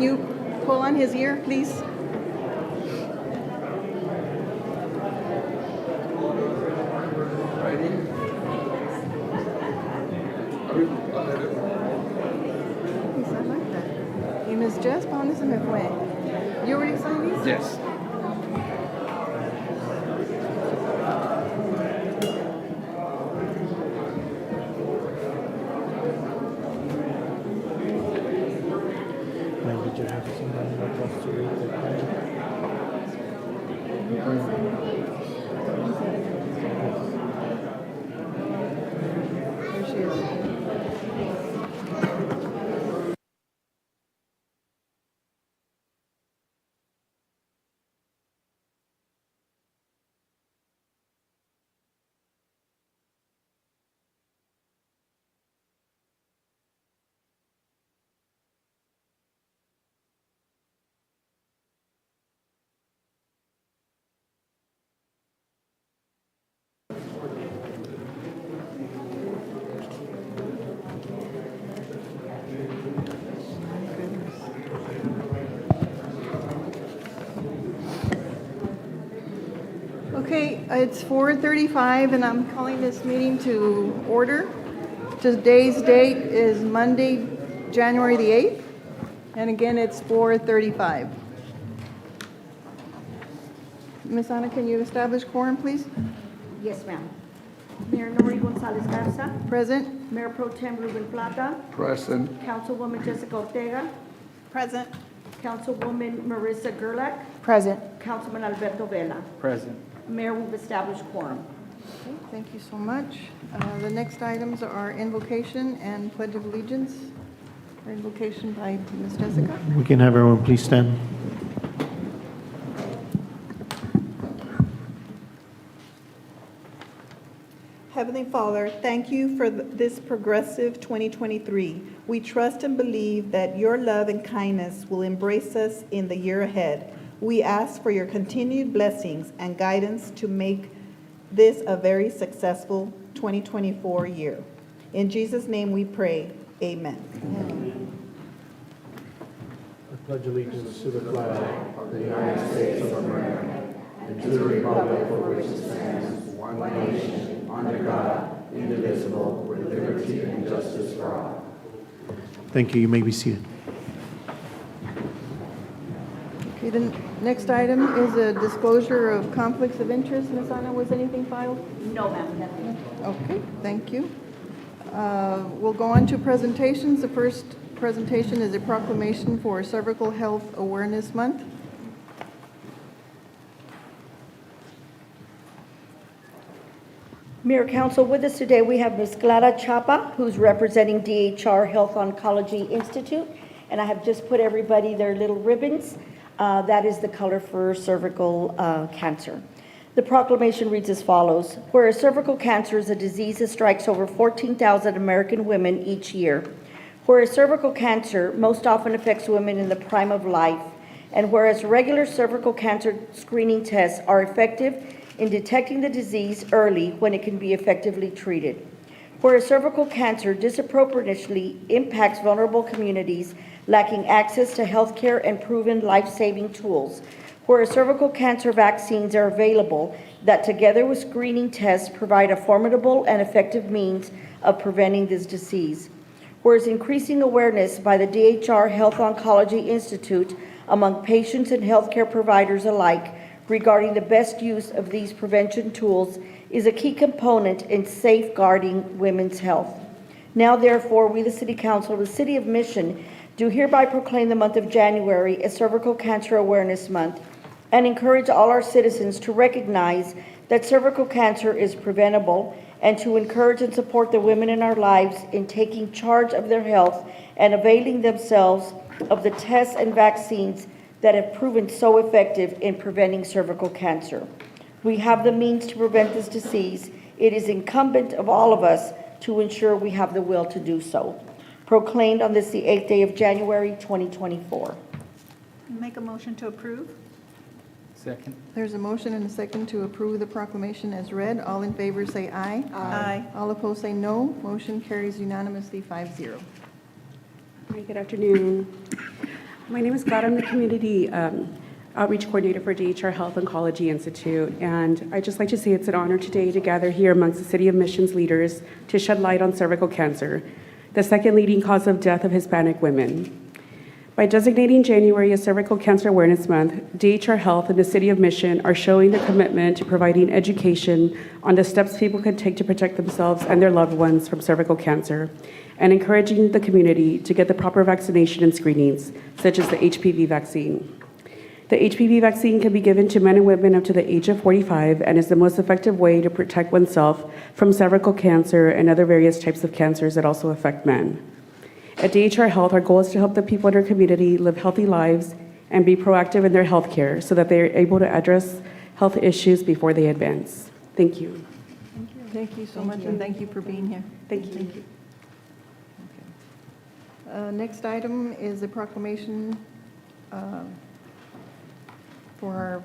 you pull on his ear, please? Quizá like that. Y Miss Jess, ¿pa' dónde se me fue? You already signed these? Yes. Now, did you have someone that wants to read the plan? There she is. Okay, it's 4:35 and I'm calling this meeting to order. Today's date is Monday, January the 8th, and again, it's 4:35. Ms. Ana, can you establish quorum, please? Yes, ma'am. Mayor Nori Gonzalez Garza, Present? Mayor Pro Tem Ruben Plata, Present. Councilwoman Jessica Ortega, Present. Councilwoman Marissa Gerlach, Present. Councilman Alberto Vela. Present. Mayor, we've established quorum. Okay, thank you so much. The next items are invocation and pledge of allegiance. Invocation by Ms. Jessica. We can have everyone please stand. Heavenly Father, thank you for this progressive 2023. We trust and believe that your love and kindness will embrace us in the year ahead. We ask for your continued blessings and guidance to make this a very successful 2024 year. In Jesus' name we pray, amen. I pledge allegiance to the flag of the United States of America and to the republic for which it stands, one nation, under God, indivisible, with liberty and justice for all. Thank you. You may be seated. Okay, the next item is a disclosure of conflicts of interest. Ms. Ana, was anything filed? No, ma'am, nothing. Okay, thank you. We'll go on to presentations. The first presentation is a proclamation for Cervical Health Awareness Month. Mayor, Council, with us today, we have Ms. Clara Chapa, who's representing DHR Health Oncology Institute, and I have just put everybody their little ribbons. That is the color for cervical cancer. The proclamation reads as follows. Whereas cervical cancer is a disease that strikes over 14,000 American women each year. Whereas cervical cancer most often affects women in the prime of life. And whereas regular cervical cancer screening tests are effective in detecting the disease early when it can be effectively treated. Whereas cervical cancer disproportionately impacts vulnerable communities lacking access to health care and proven life-saving tools. Whereas cervical cancer vaccines are available that together with screening tests provide a formidable and effective means of preventing this disease. Whereas increasing awareness by the DHR Health Oncology Institute among patients and healthcare providers alike regarding the best use of these prevention tools is a key component in safeguarding women's health. Now, therefore, we, the City Council of the City of Mission, do hereby proclaim the month of January as Cervical Cancer Awareness Month and encourage all our citizens to recognize that cervical cancer is preventable and to encourage and support the women in our lives in taking charge of their health and availing themselves of the tests and vaccines that have proven so effective in preventing cervical cancer. We have the means to prevent this disease. It is incumbent of all of us to ensure we have the will to do so. Proclaimed on this, the 8th day of January, 2024. Make a motion to approve. Second. There's a motion and a second to approve the proclamation as read. All in favor say aye. Aye. All opposed say no. Motion carries unanimously 5-0. Hi, good afternoon. My name is Clara. I'm the Community Outreach Coordinator for DHR Health Oncology Institute. And I'd just like to say it's an honor today to gather here amongst the City of Mission's leaders to shed light on cervical cancer, the second leading cause of death of Hispanic women. By designating January as Cervical Cancer Awareness Month, DHR Health and the City of Mission are showing their commitment to providing education on the steps people can take to protect themselves and their loved ones from cervical cancer, and encouraging the community to get the proper vaccination and screenings, such as the HPV vaccine. The HPV vaccine can be given to men and women up to the age of 45 and is the most effective way to protect oneself from cervical cancer and other various types of cancers that also affect men. At DHR Health, our goal is to help the people in our community live healthy lives and be proactive in their health care so that they are able to address health issues before they advance. Thank you. Thank you so much, and thank you for being here. Thank you. Next item is a proclamation for our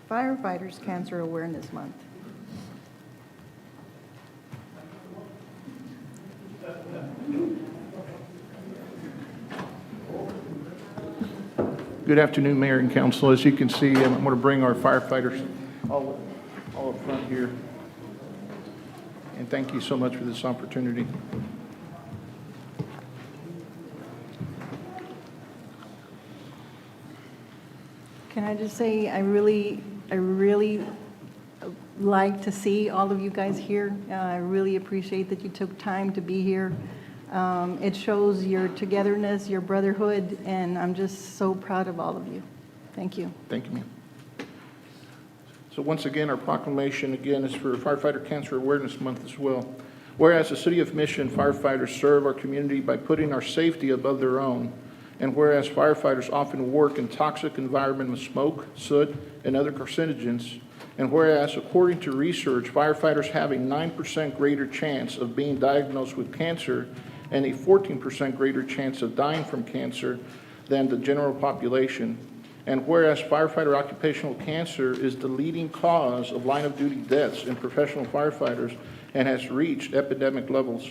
Firefighters Cancer Awareness Month. Good afternoon, Mayor and Council. As you can see, I'm going to bring our firefighters all up front here. And thank you so much for this opportunity. Can I just say, I really like to see all of you guys here. I really appreciate that you took time to be here. It shows your togetherness, your brotherhood, and I'm just so proud of all of you. Thank you. Thank you, ma'am. So once again, our proclamation again is for Firefighter Cancer Awareness Month as well. Whereas the City of Mission firefighters serve our community by putting our safety above their own, and whereas firefighters often work in toxic environment with smoke, soot, and other carcinogens, and whereas according to research, firefighters have a 9% greater chance of being diagnosed with cancer and a 14% greater chance of dying from cancer than the general population. And whereas firefighter occupational cancer is the leading cause of line-of-duty deaths in professional firefighters and has reached epidemic levels.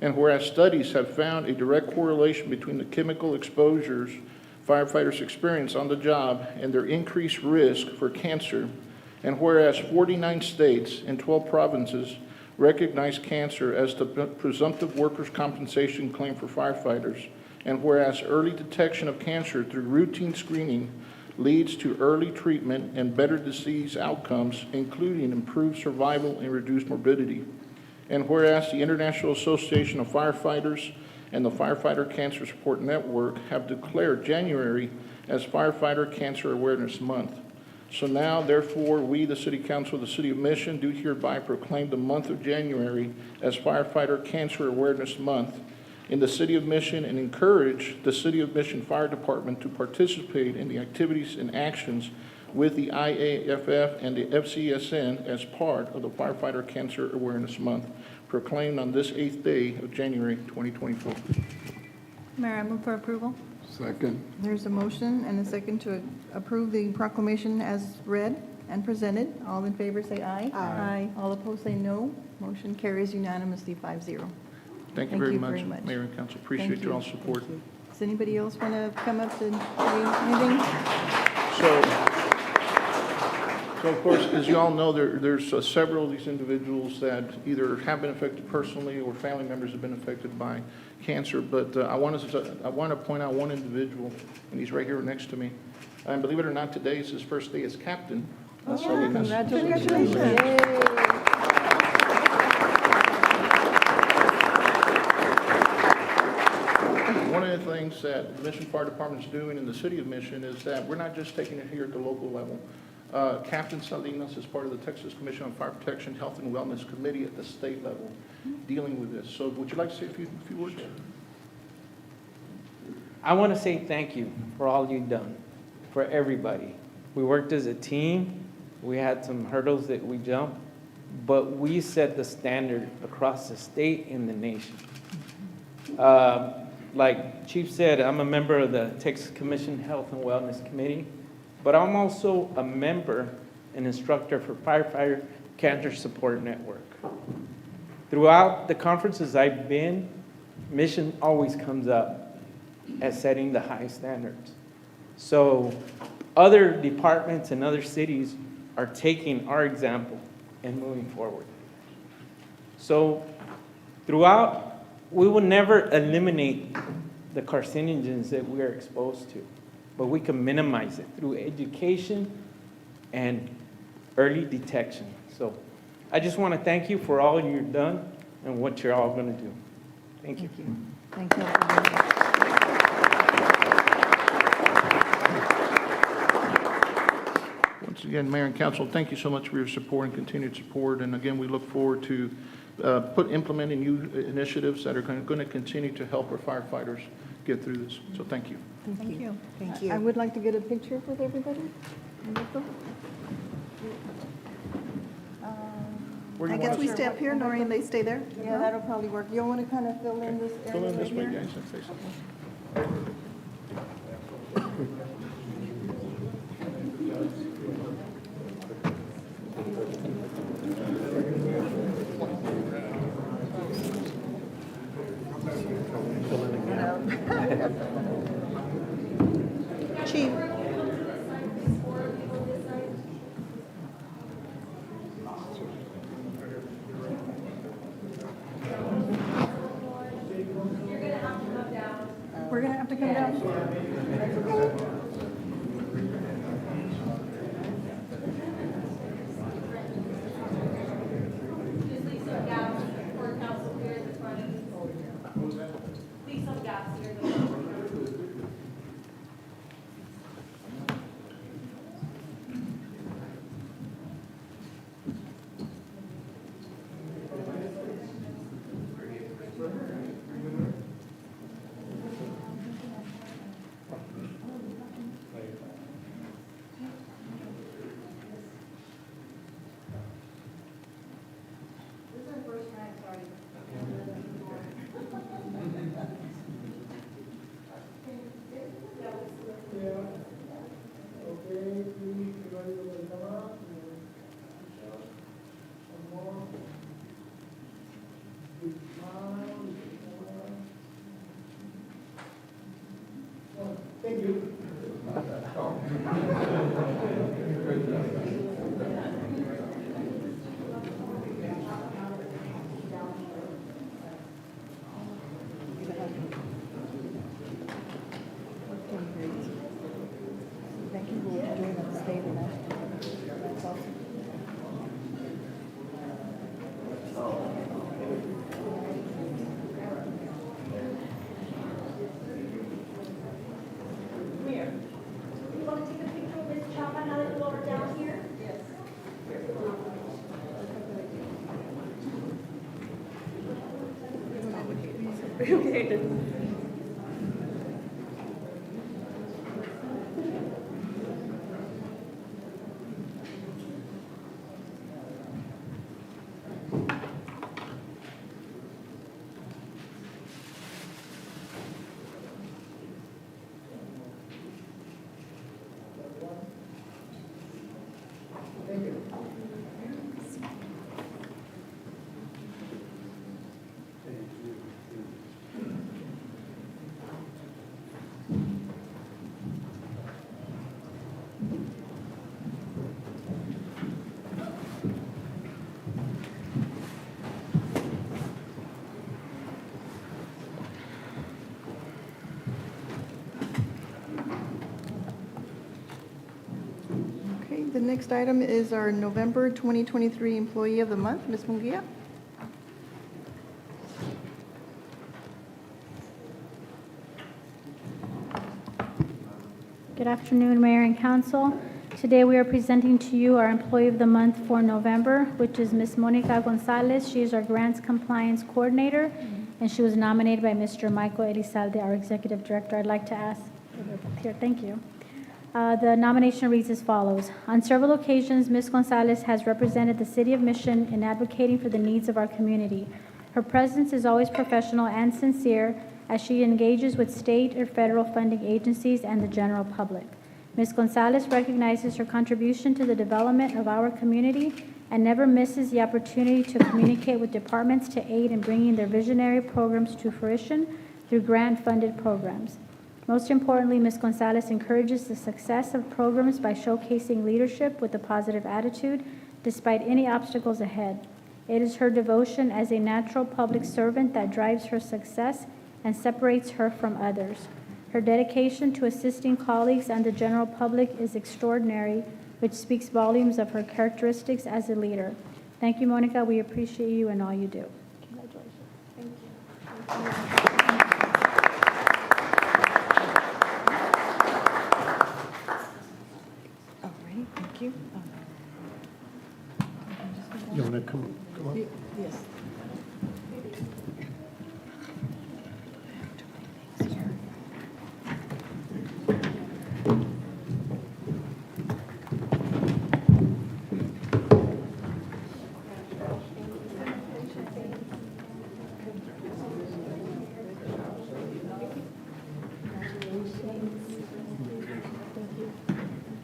And whereas studies have found a direct correlation between the chemical exposures firefighters experience on the job and their increased risk for cancer. And whereas 49 states and 12 provinces recognize cancer as the presumptive workers' compensation claim for firefighters. And whereas early detection of cancer through routine screening leads to early treatment and better disease outcomes, including improved survival and reduced morbidity. And whereas the International Association of Firefighters and the Firefighter Cancer Support Network have declared January as Firefighter Cancer Awareness Month. So now, therefore, we, the City Council of the City of Mission, do hereby proclaim the month of January as Firefighter Cancer Awareness Month in the City of Mission and encourage the City of Mission Fire Department to participate in the activities and actions with the IAFF and the FCSN as part of the Firefighter Cancer Awareness Month, proclaimed on this 8th day of January 2024. Mayor, I move for approval. Second. There's a motion and a second to approve the proclamation as read and presented. All in favor say aye. Aye. All opposed say no. Motion carries unanimously 5-0. Thank you very much, Mayor and Council. Appreciate Thank your you. all support. Does anybody else want to come up to say anything? So of course, as you all know, there's several of these individuals that either have been affected personally or family members have been affected by cancer. But I want to point out one individual, and he's right here next to me. And believe it or not, today is his first day as captain. Congratulations. One of the things that the Mission Fire Department is doing in the City of Mission is that we're not just taking it here at the local level. Captain Salinas is part of the Texas Commission on Fire Protection, Health and Wellness Committee at the state level dealing with this. So would you like to say a few words? I want to say thank you for all you've done, for everybody. We worked as a team. We had some hurdles that we jumped, but we set the standard across the state and the nation. Like Chief said, I'm a member of the Texas Commission Health and Wellness Committee, but I'm also a member and instructor for Firefighter Cancer Support Network. Throughout the conferences I've been, Mission always comes up as setting the high standards. So other departments and other cities are taking our example and moving forward. So throughout, we will never eliminate the carcinogens that we are exposed to, but we can minimize it through education and early detection. So I just want to thank you for all you've done and what you're all going to do. Thank you. Thank you. Thank you. Once again, Mayor and Council, thank you so much for your support and continued support. And again, we look forward to implementing new initiatives that are going to continue to help our firefighters get through this. So thank you. Thank you. Thank I you. would like to get a picture with everybody. Where do I you guess want we us- stay up here, Noreen, they stay there? Yeah, that'll probably work. You want to kind of fill in this Fill area in this right way, here? guys, and face it. Chief? We're going to have to come down. Thank you for doing that statement. That's awesome. You want to take a picture of Ms. Chapa now that we're down here? Yes. Okay, the next item is our November 2023 Employee of the Month, Ms. Munguia. Good afternoon, Mayor and Council. Today, we are presenting to you our Employee of the Month for November, which is Ms. Monica Gonzalez. She is our Grants Compliance Coordinator, and she was nominated by Mr. Michael Elizalde, our Executive Director. I'd like to ask, here, thank you. The nomination reads as follows. On several occasions, Ms. Gonzalez has represented the City of Mission in advocating for the needs of our community. Her presence is always professional and sincere as she engages with state or federal funding agencies and the general public. Ms. Gonzalez recognizes her contribution to the development of our community and never misses the opportunity to communicate with departments to aid in bringing their visionary programs to fruition through grant-funded programs. Most importantly, Ms. Gonzalez encourages the success of programs by showcasing leadership with a positive attitude despite any obstacles ahead. It is her devotion as a natural public servant that drives her success and separates her from others. Her dedication to assisting colleagues and the general public is extraordinary, which speaks volumes of her characteristics as a leader. Thank you, Monica. We appreciate you and all you do. All right, thank you. You want to come up? Yes.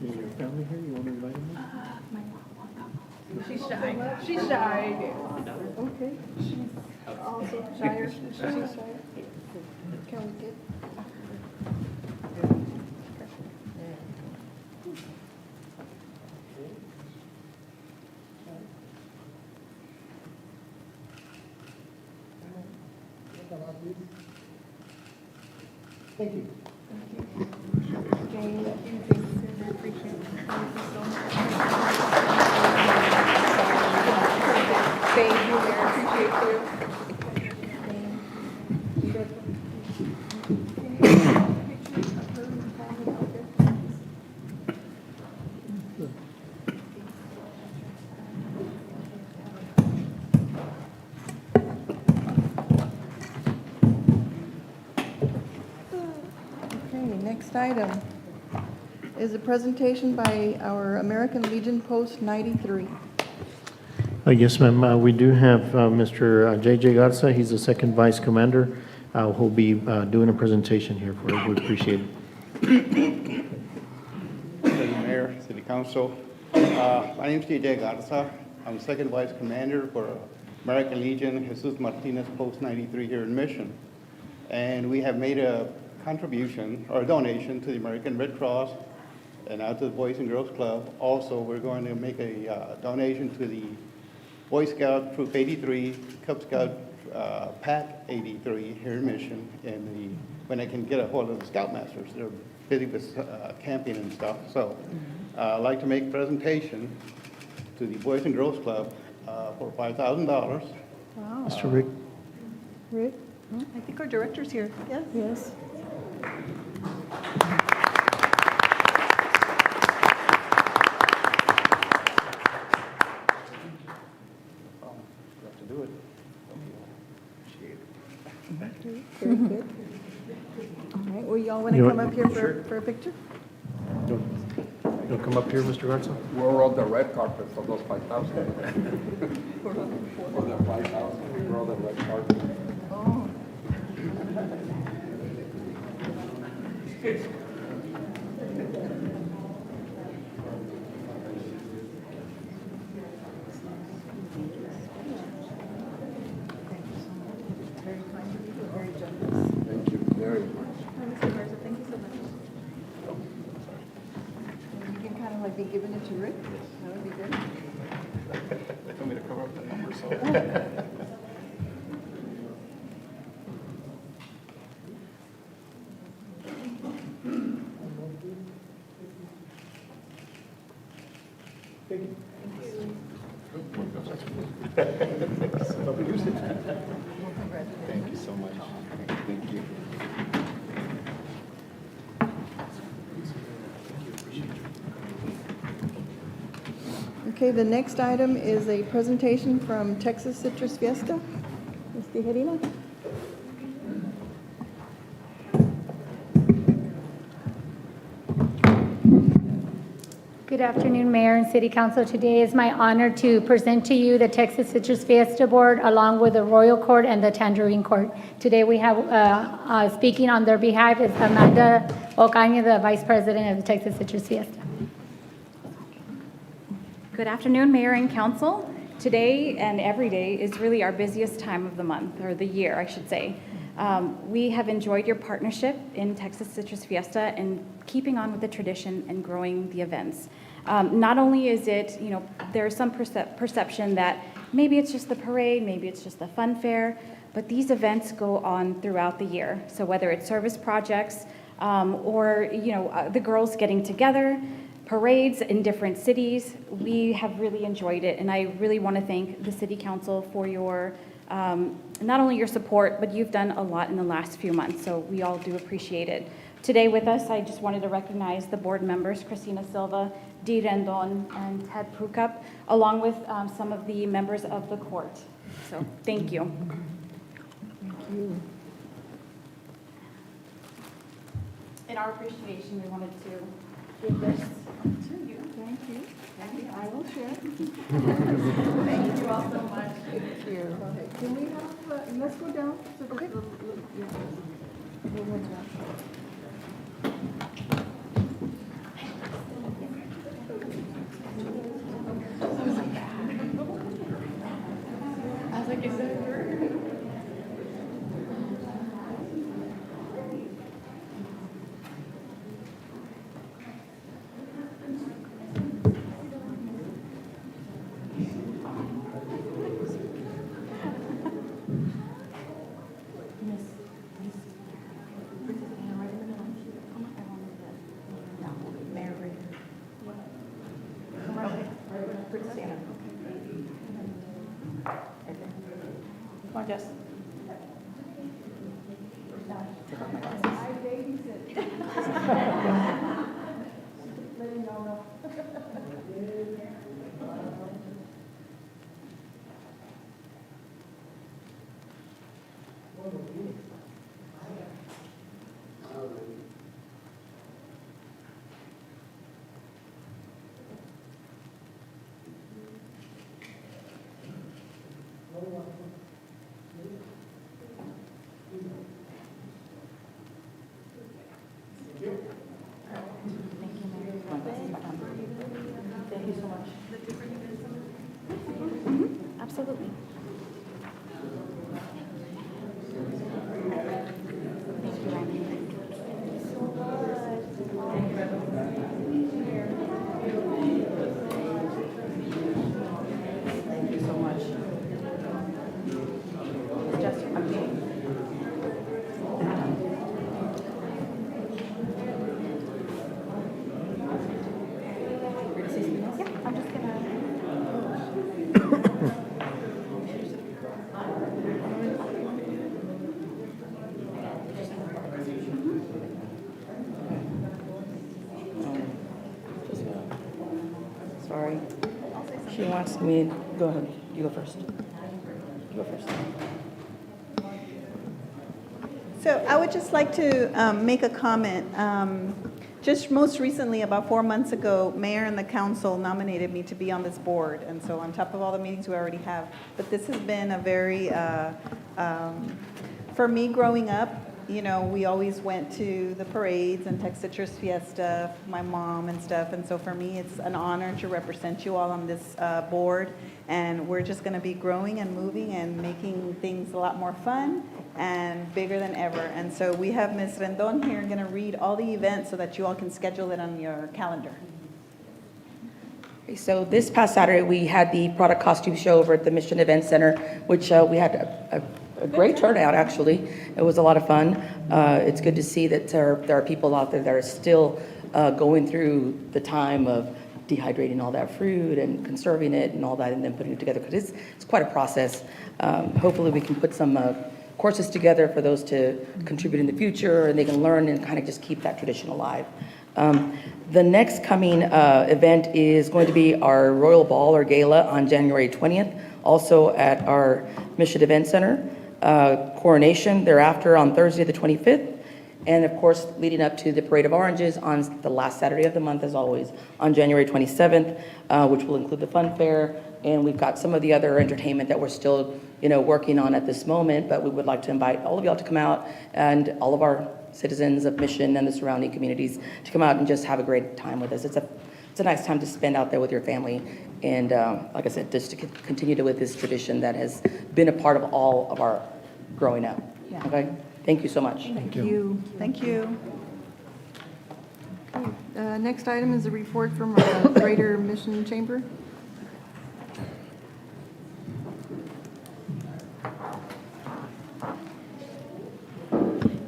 Your family here, you want to invite them? She's shy. She's shy. Okay. She's also shyer. She's shy. Can we get? Thank you. Thank you, Mayor. Appreciate you. Okay, next item is a presentation by our American Legion Post 93. Yes, ma'am. We do have Mr. J.J. Garza. He's the second vice commander who'll be doing a presentation here for us. We appreciate it. President Mayor, City Council. My name is J.J. Garza. I'm second vice commander for American Legion Jesus Martinez Post 93 here in Mission. And we have made a contribution or a donation to the American Red Cross and out to the Boys and Girls Club. Also, we're going to make a donation to the Boy Scout Troop 83, Cub Scout Pack 83 here in Mission. And when I can get a hold of the Scoutmasters, they're busy with camping and stuff. So I'd like to make a presentation to the Boys and Girls Club for $5,000. Wow. Mr. Rick? Rick? I think our director's here. Yes? Yes. Have to do it. Very good. All right, well, y'all want to You come want- up here for a picture? You'll come up here, Mr. Garza? We're on the red carpet for those 5,000. For the 5,000, we're on the red carpet. Oh. Thank you very much. Mr. Garza, thank you so much. You can kind of like be giving it to Rick? That would be good. They told me to cover up the number, so. Thank you so much. Thank you. Okay, the next item is a presentation from Texas Citrus Fiesta. Ms. Tijerina? Good afternoon, Mayor and City Council. Today is my honor to present to you the Texas Citrus Fiesta Board along with the Royal Court and the Tangerine Court. Today we have speaking on their behalf is Amanda Ocaña, the Vice President of the Texas Citrus Fiesta. Good afternoon, Mayor and Council. Today and every day is really our busiest time of the month, or the year, I should say. We have enjoyed your partnership in Texas Citrus Fiesta and keeping on with the tradition and growing the events. Not only is it, there's some perception that maybe it's just the parade, maybe it's just the fun fair, but these events go on throughout the year. So whether it's service projects or, the girls getting together, parades in different cities, we have really enjoyed it. And I really want to thank the City Council for your, not only your support, but you've done a lot in the last few months. So we all do appreciate it. Today with us, I just wanted to recognize the board members, Cristina Silva, Dee Rendon, and Ted Prukup, along with some of the members of the court. So thank you. In our appreciation, we wanted to give this to you. Thank you. I will share. Thank you all so much. Thank you. Can we have, let's go down. Okay. I was like, is that her? Come on, Jess. Thank you so much. Absolutely. Thank you so much. Just, I'm just gonna. sorry. She wants me, go ahead, you go first. You go first. So I would just like to make a comment. Just most recently, about 4 months ago, Mayor and the council nominated me to be on this board. And so on top of all the meetings we already have, but this has been a very, for me growing up, you know, we always went to the parades and Texas Citrus Fiesta, my mom and stuff. And so for me, it's an honor to represent you all on this board. And we're just going to be growing and moving and making things a lot more fun and bigger than ever. And so we have Ms. Rendon here going to read all the events so that you all can schedule it on your calendar. So this past Saturday, we had the product costume show over at the Mission Event Center, which we had a great turnout, actually. It was a lot of fun. It's good to see that there are people out there that are still going through the time of dehydrating all that fruit and conserving it and all that and then putting it together, because it's quite a process. Hopefully we can put some courses together for those to contribute in the future, and they can learn and kind of just keep that tradition alive. The next coming event is going to be our Royal Ball or Gala on January 20th, also at our Mission Event Center. Coronation thereafter on Thursday the 25th. And of course, leading up to the Parade of Oranges on the last Saturday of the month, as always, on January 27th, which will include the fun fair. And we've got some of the other entertainment that we're still, working on at this moment, but we would like to invite all of y'all to come out and all of our citizens of Mission and the surrounding communities to come out and just have a great time with us. It's a nice time to spend out there with your family. And like I said, just to continue with this tradition that has been a part of all of our growing up. Yeah. Okay? Thank you so much. Thank you. Thank you. Next item is a report from Greater Mission Chamber.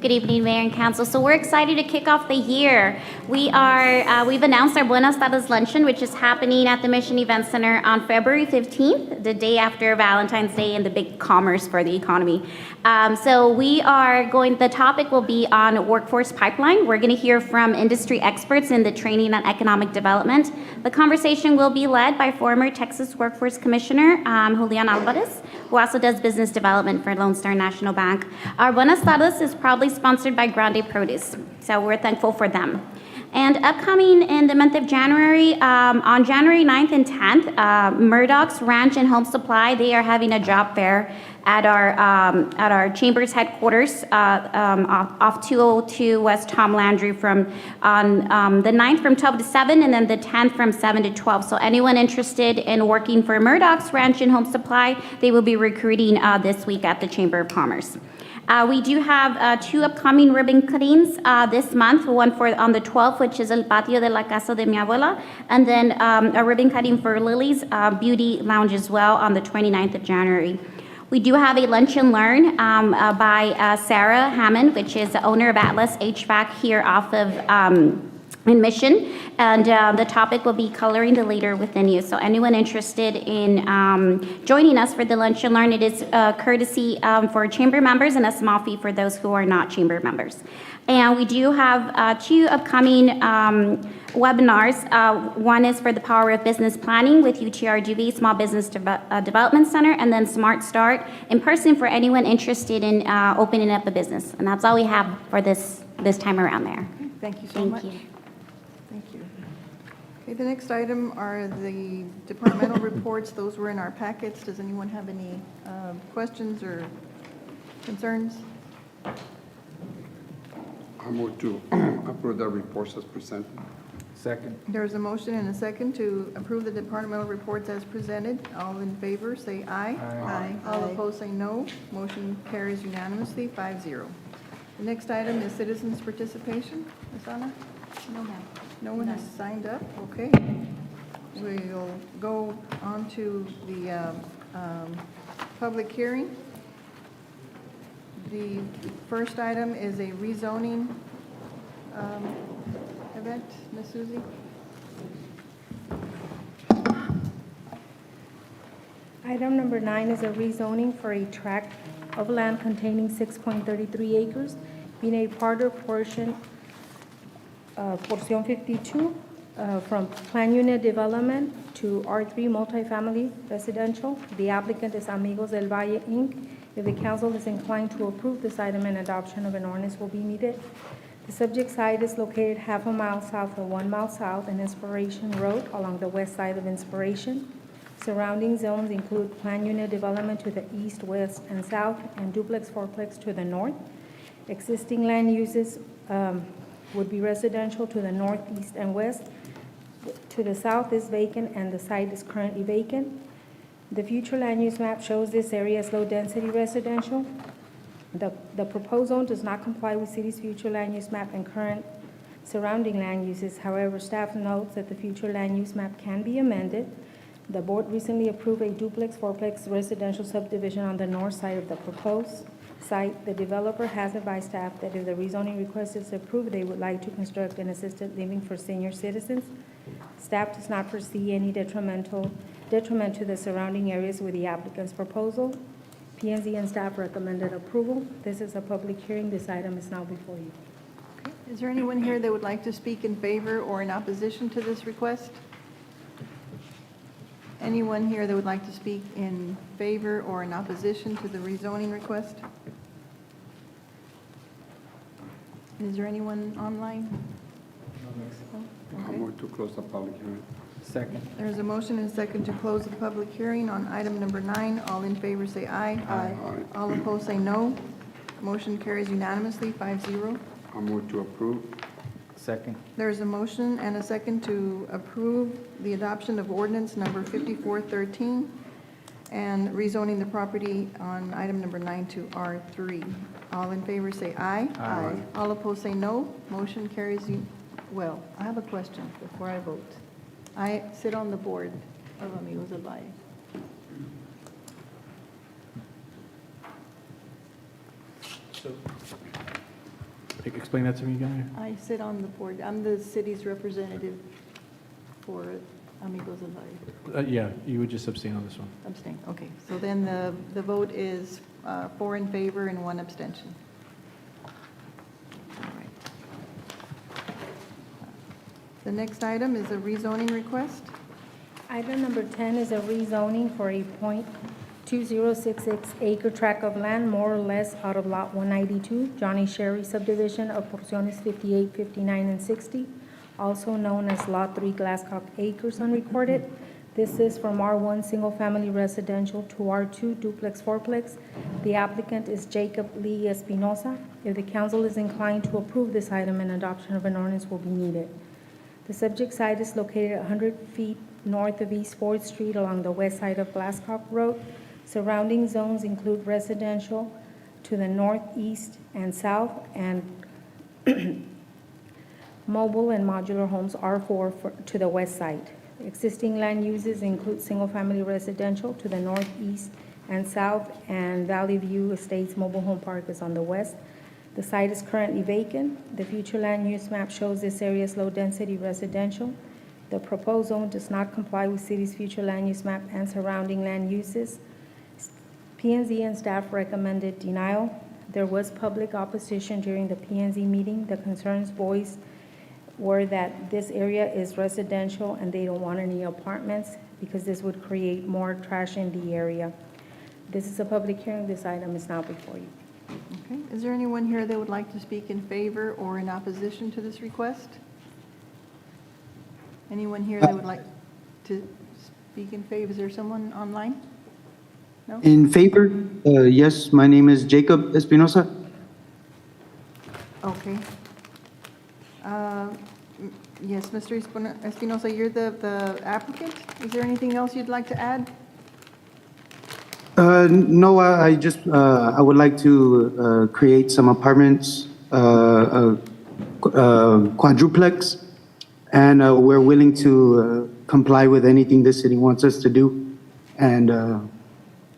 Good evening, Mayor and Council. So we're excited to kick off the year. We've announced our Buenas Tardes Luncheon, which is happening at the Mission Event Center on February 15th, the day after Valentine's Day and the big commerce for the economy. The topic will be on workforce pipeline. We're going to hear from industry experts in the training and economic development. The conversation will be led by former Texas Workforce Commissioner Julian Alvarez, who also does business development for Lone Star National Bank. Our Buenas Tardes is proudly sponsored by Grande Produce, so we're thankful for them. And upcoming in the month of January, on January 9th and 10th, Murdoch's Ranch and Home Supply, they are having a job fair at our Chamber's headquarters off 202 West Tom Landry on the 9th from 12 to 7 and then the 10th from 7 to 12. So anyone interested in working for Murdoch's Ranch and Home Supply, they will be recruiting this week at the Chamber of Commerce. We do have 2 upcoming ribbon cuttings this month, one on the 12th, which is El Patio de la Casa de Mi Abuela, and then a ribbon cutting for Lily's Beauty Lounge as well on the 29th of January. We do have a Lunch and Learn by Sarah Hammond, which is the owner of Atlas HVAC here off of in Mission, and the topic will be coloring the leader within you. So anyone interested in joining us for the Lunch and Learn, it is courtesy for chamber members and a small fee for those who are not chamber members. And we do have 2 upcoming webinars. One is for the Power of Business Planning with UTRGV Small Business Development Center, and then Smart Start in person for anyone interested in opening up a business. And that's all we have for this time around there. Thank you so much. Thank you. Thank you. Okay, the next item are the departmental reports. Those were in our packets. Does anyone have any questions or concerns? I move to approve the reports as presented. Second. There's a motion and a second to approve the departmental reports as presented. All in favor, say aye. Aye. All opposed, say no. Motion carries unanimously, 5-0. The next item is citizens' participation. Ms. Anna? No, ma'am. No one has signed up? Okay. We'll go on to the public hearing. The first item is a rezoning event. Ms. Susie? Item number 9 is a rezoning for a tract of land containing 6.33 acres, being a part or portion, Porción 52, from Plan Unit Development to R3 Multifamily Residential. The applicant is Amigos del Valle, Inc. If the council is inclined to approve this item, an adoption of an ordinance will be needed. The subject site is located half a mile south or 1 mile south in Inspiration Road along the west side of Inspiration. Surrounding zones include Plan Unit Development to the east, west, and south, and duplex, fourplex to the north. Existing land uses would be residential to the north, east, and west. To the south is vacant, and the site is currently vacant. The future land use map shows this area as low-density residential. The proposed zone does not comply with city's future land use map and current surrounding land uses. However, staff notes that the future land use map can be amended. The board recently approved a duplex, fourplex residential subdivision on the north side of the proposed site. The developer has advised staff that if the rezoning request is approved, they would like to construct an assisted living for senior citizens. Staff does not foresee any detriment to the surrounding areas with the applicant's proposal. P&Z and staff recommended approval. This is a public hearing. This item is now before you. Okay. Is there anyone here that would like to speak in favor or in opposition to this request? Anyone here that would like to speak in favor or in opposition to the rezoning request? Is there anyone online? I Okay. move to close the public hearing. Second. There's a motion and a second to close the public hearing on item number 9. All in favor say aye. Aye. All opposed say no. Motion carries unanimously, 5-0. I move to approve. Second. There's a motion and a second to approve the adoption of ordinance number 5413. and rezoning the property on item number 9 to R3. All in favor say aye. Aye. All opposed say no. Motion carries you. Well, I have a question before I vote. I sit on the board of Amigos del Valle. Explain that to me again. I sit on the board. I'm the city's representative for Amigos del Valle. Yeah, you would just abstain on this one. Abstain, okay. So then the vote is 4 in favor and 1 abstention. All right. The next item is a rezoning request. Item number 10 is a rezoning for a .2066 acre tract of land, more or less out of Lot 192, Johnny Sherry subdivision of porciones 58, 59, and 60, also known as Lot 3 Glasscock Acres unrecorded. This is from R1 Single Family Residential to R2 Duplex Fourplex. The applicant is Jacob Lee Espinosa. If the council is inclined to approve this item, an adoption of an ordinance will be needed. The subject site is located 100 feet north of East 4th Street along the west side of Glasscock Road. Surrounding zones include residential to the northeast and south, and mobile and modular homes R4 to the west side. Existing land uses include single-family residential to the northeast and south, and Valley View Estates Mobile Home Park is on the west. The site is currently vacant. The future land use map shows this area as low-density residential. The proposed zone does not comply with city's future land use map and surrounding land uses. P&Z and staff recommended denial. There was public opposition during the P&Z meeting. The concerns voiced were that this area is residential and they don't want any apartments because this would create more trash in the area. This is a public hearing. This item is now before you. Okay, is there anyone here that would like to speak in favor or in opposition to this request? Anyone here that would like to speak in favor? Is there someone online? No? In favor? Yes, my name is Jacob Espinosa. Okay. Yes, Mr. Espinosa, you're the applicant. Is there anything else you'd like to add? No, I just, I would like to create some apartments, quadruplex, and we're willing to comply with anything the city wants us to do, and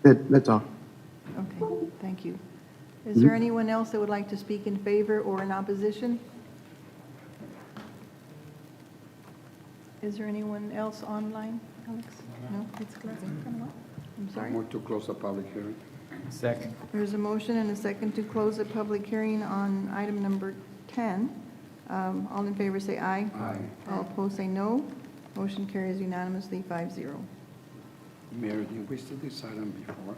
that's all. Okay, thank you. Is there anyone else that would like to speak in favor or in opposition? Is there anyone else online, Alex? No, it's closed. I'm sorry. Move to close the public hearing. Second. There's a motion and a second to close the public hearing on item number 10. All in favor say aye. Aye. All opposed say no. Motion carries unanimously 5-0. Mayor, did we see this item before?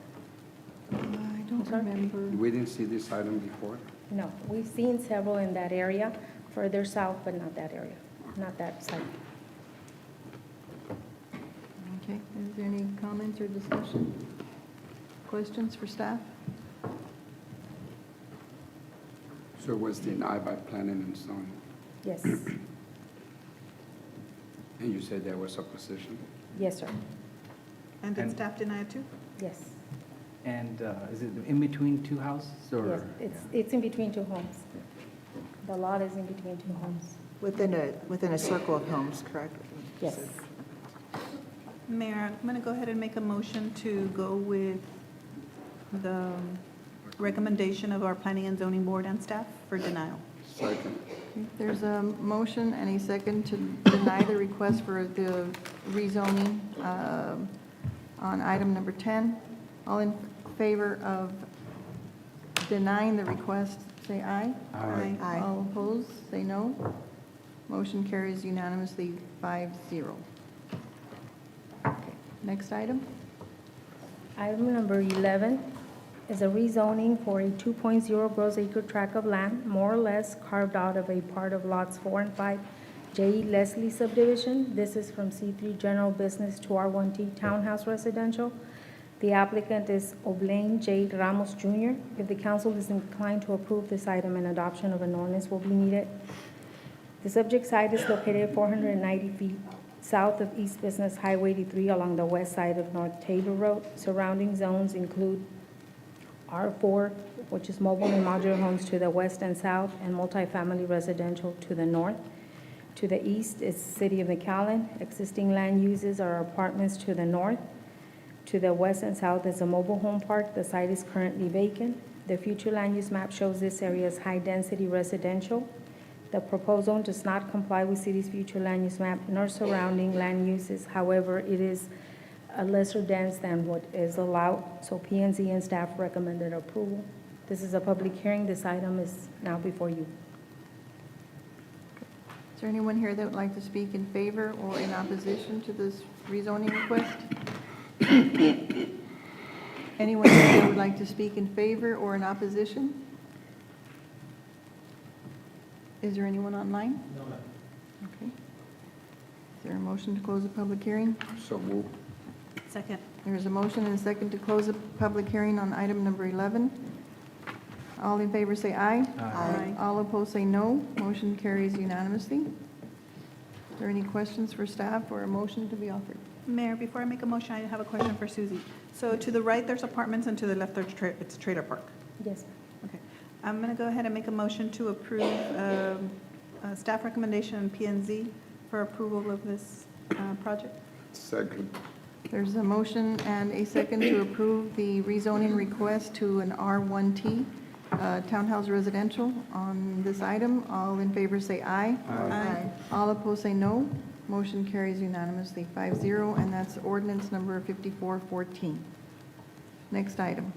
I don't remember. We didn't see this item before? No, we've seen several in that area, further south, but not that area, not that site. Okay, is there any comments or discussion? Questions for staff? So it was denied by planning and zoning, Yes, and you said there was opposition? yes, sir, And did staff deny it too? yes. And is it in between two houses, or? Yes, it's in between two homes. The lot is in between two homes. Within a circle of homes, correct? Yes. Mayor, I'm going to go ahead and make a motion to go with the recommendation of our Planning and Zoning Board and staff for denial. Second. Okay, there's a motion and a second to deny the request for the rezoning on item number 10. All in favor of denying the request, say aye. Aye. Aye. All opposed, say no. Motion carries unanimously 5-0. Okay, next item. Item number 11 is a rezoning for a 2.0 gross acre tract of land, more or less carved out of a part of lots 4 and 5, J. Leslie subdivision. This is from C3 General Business to R1T Townhouse Residential. The applicant is Oblain J. Ramos Jr. If the council is inclined to approve this item, an adoption of an ordinance will be needed. The subject site is located 490 feet south of East Business Highway 83 along the west side of North Taylor Road. Surrounding zones include R4, which is mobile and modular homes to the west and south, and multifamily residential to the north. To the east is City of McAllen. Existing land uses are apartments to the north. To the west and south is a mobile home park. The site is currently vacant. The future land use map shows this area as high-density residential. The proposed zone does not comply with city's future land use map nor surrounding land uses. However, it is a lesser dense than what is allowed, so P&Z and staff recommended approval. This is a public hearing. This item is now before you. Is there anyone here that would like to speak in favor or in opposition to this rezoning request? Anyone here that would like to speak in favor or in opposition? Is there anyone online? No, ma'am. Okay. Is there a motion to close the public hearing? So move. Second. There is a motion and a second to close the public hearing on item number 11. All in favor say aye. Aye. All opposed say no. Motion carries unanimously. Is there any questions for staff or a motion to be offered? Mayor, before I make a motion, I have a question for Susie. So to the right, there's apartments, and to the left, it's a trailer park. Yes. Okay. I'm going to go ahead and make a motion to approve staff recommendation P&Z for approval of this project. Second. There's a motion and a second to approve the rezoning request to an R1T townhouse residential on this item. All in favor say aye. Aye. All opposed say no. Motion carries unanimously 5-0, and that's ordinance number 5414. Next item.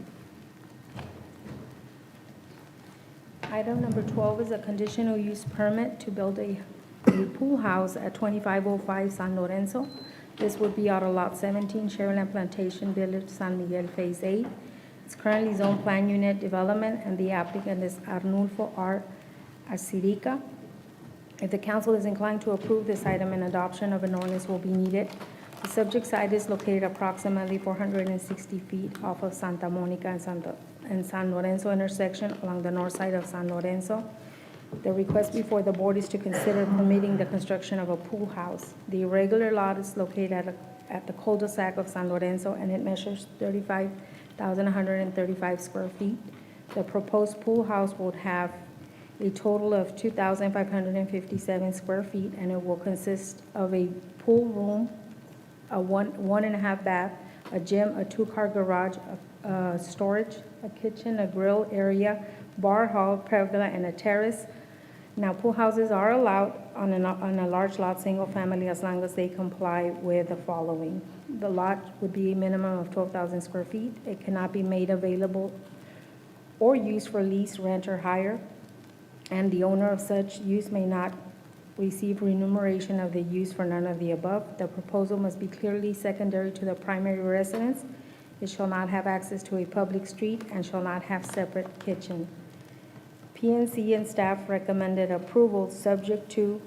Item number 12 is a conditional use permit to build a pool house at 2505 San Lorenzo. This would be out of Lot 17, Sharyland Plantation Village, San Miguel, Phase 8. It's currently zone plan unit development, and the applicant is Arnulfo R. Asirica. If the council is inclined to approve this item, an adoption of an ordinance will be needed. The subject site is located approximately 460 feet off of Santa Monica and San Lorenzo intersection along the north side of San Lorenzo. The request before the board is to consider permitting the construction of a pool house. The irregular lot is located at the cul-de-sac of San Lorenzo, and it measures 35,135 square feet. The proposed pool house would have a total of 2,557 square feet, and it will consist of a pool room, a one and a half bath, a gym, a two-car garage, a storage, a kitchen, a grill area, bar hall, pergola, and a terrace. Now, pool houses are allowed on a large lot, single family, as long as they comply with the following. The lot would be a minimum of 12,000 square feet. It cannot be made available or used for lease, rent, or hire, and the owner of such use may not receive remuneration of the use for none of the above. The proposal must be clearly secondary to the primary residence. It shall not have access to a public street and shall not have separate kitchen. P&Z and staff recommended approval subject to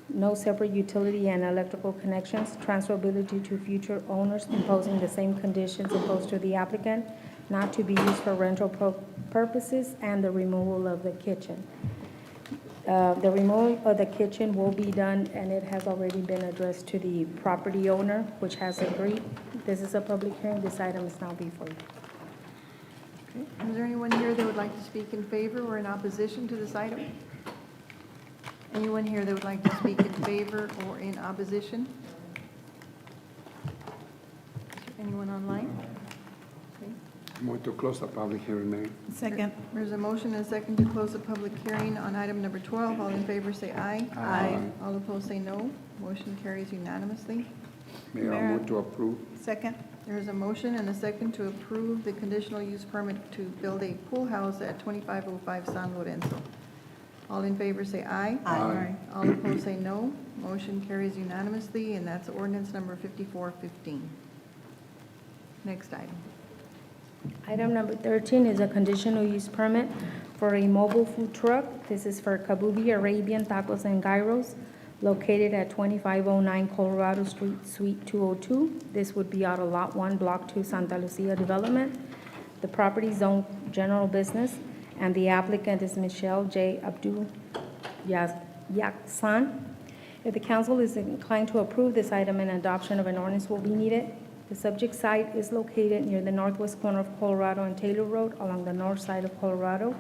no separate utility and electrical connections, transferability to future owners imposing the same conditions imposed to the applicant, not to be used for rental purposes, and the removal of the kitchen. The removal of the kitchen will be done, and it has already been addressed to the property owner, which has agreed. This is a public hearing. This item is now before you. Okay. Is there anyone here that would like to speak in favor or in opposition to this item? Anyone here that would like to speak in favor or in opposition? Is there anyone online? Okay. Move to close the public hearing, Mayor. Second. There's a motion and a second to close the public hearing on item number 12. All in favor say aye. Aye. All opposed say no. Motion carries unanimously. Mayor, I Mayor. move to approve. Second. There is a motion and a second to approve the conditional use permit to build a pool house at 2505 San Lorenzo. All in favor say aye. Aye. All opposed say no. Motion carries unanimously, and that's ordinance number 5415. Next item. Item number 13 is a conditional use permit for a mobile food truck. This is for Kabubi Arabian Tacos and Gyros, located at 2509 Colorado Street, Suite 202. This would be out of Lot 1, Block 2, Santa Lucia Development. The property is zoned general business, and the applicant is Michelle J. Abdul Yaksan. If the council is inclined to approve this item, an adoption of an ordinance will be needed. The subject site is located near the northwest corner of Colorado and Taylor Road along the north side of Colorado.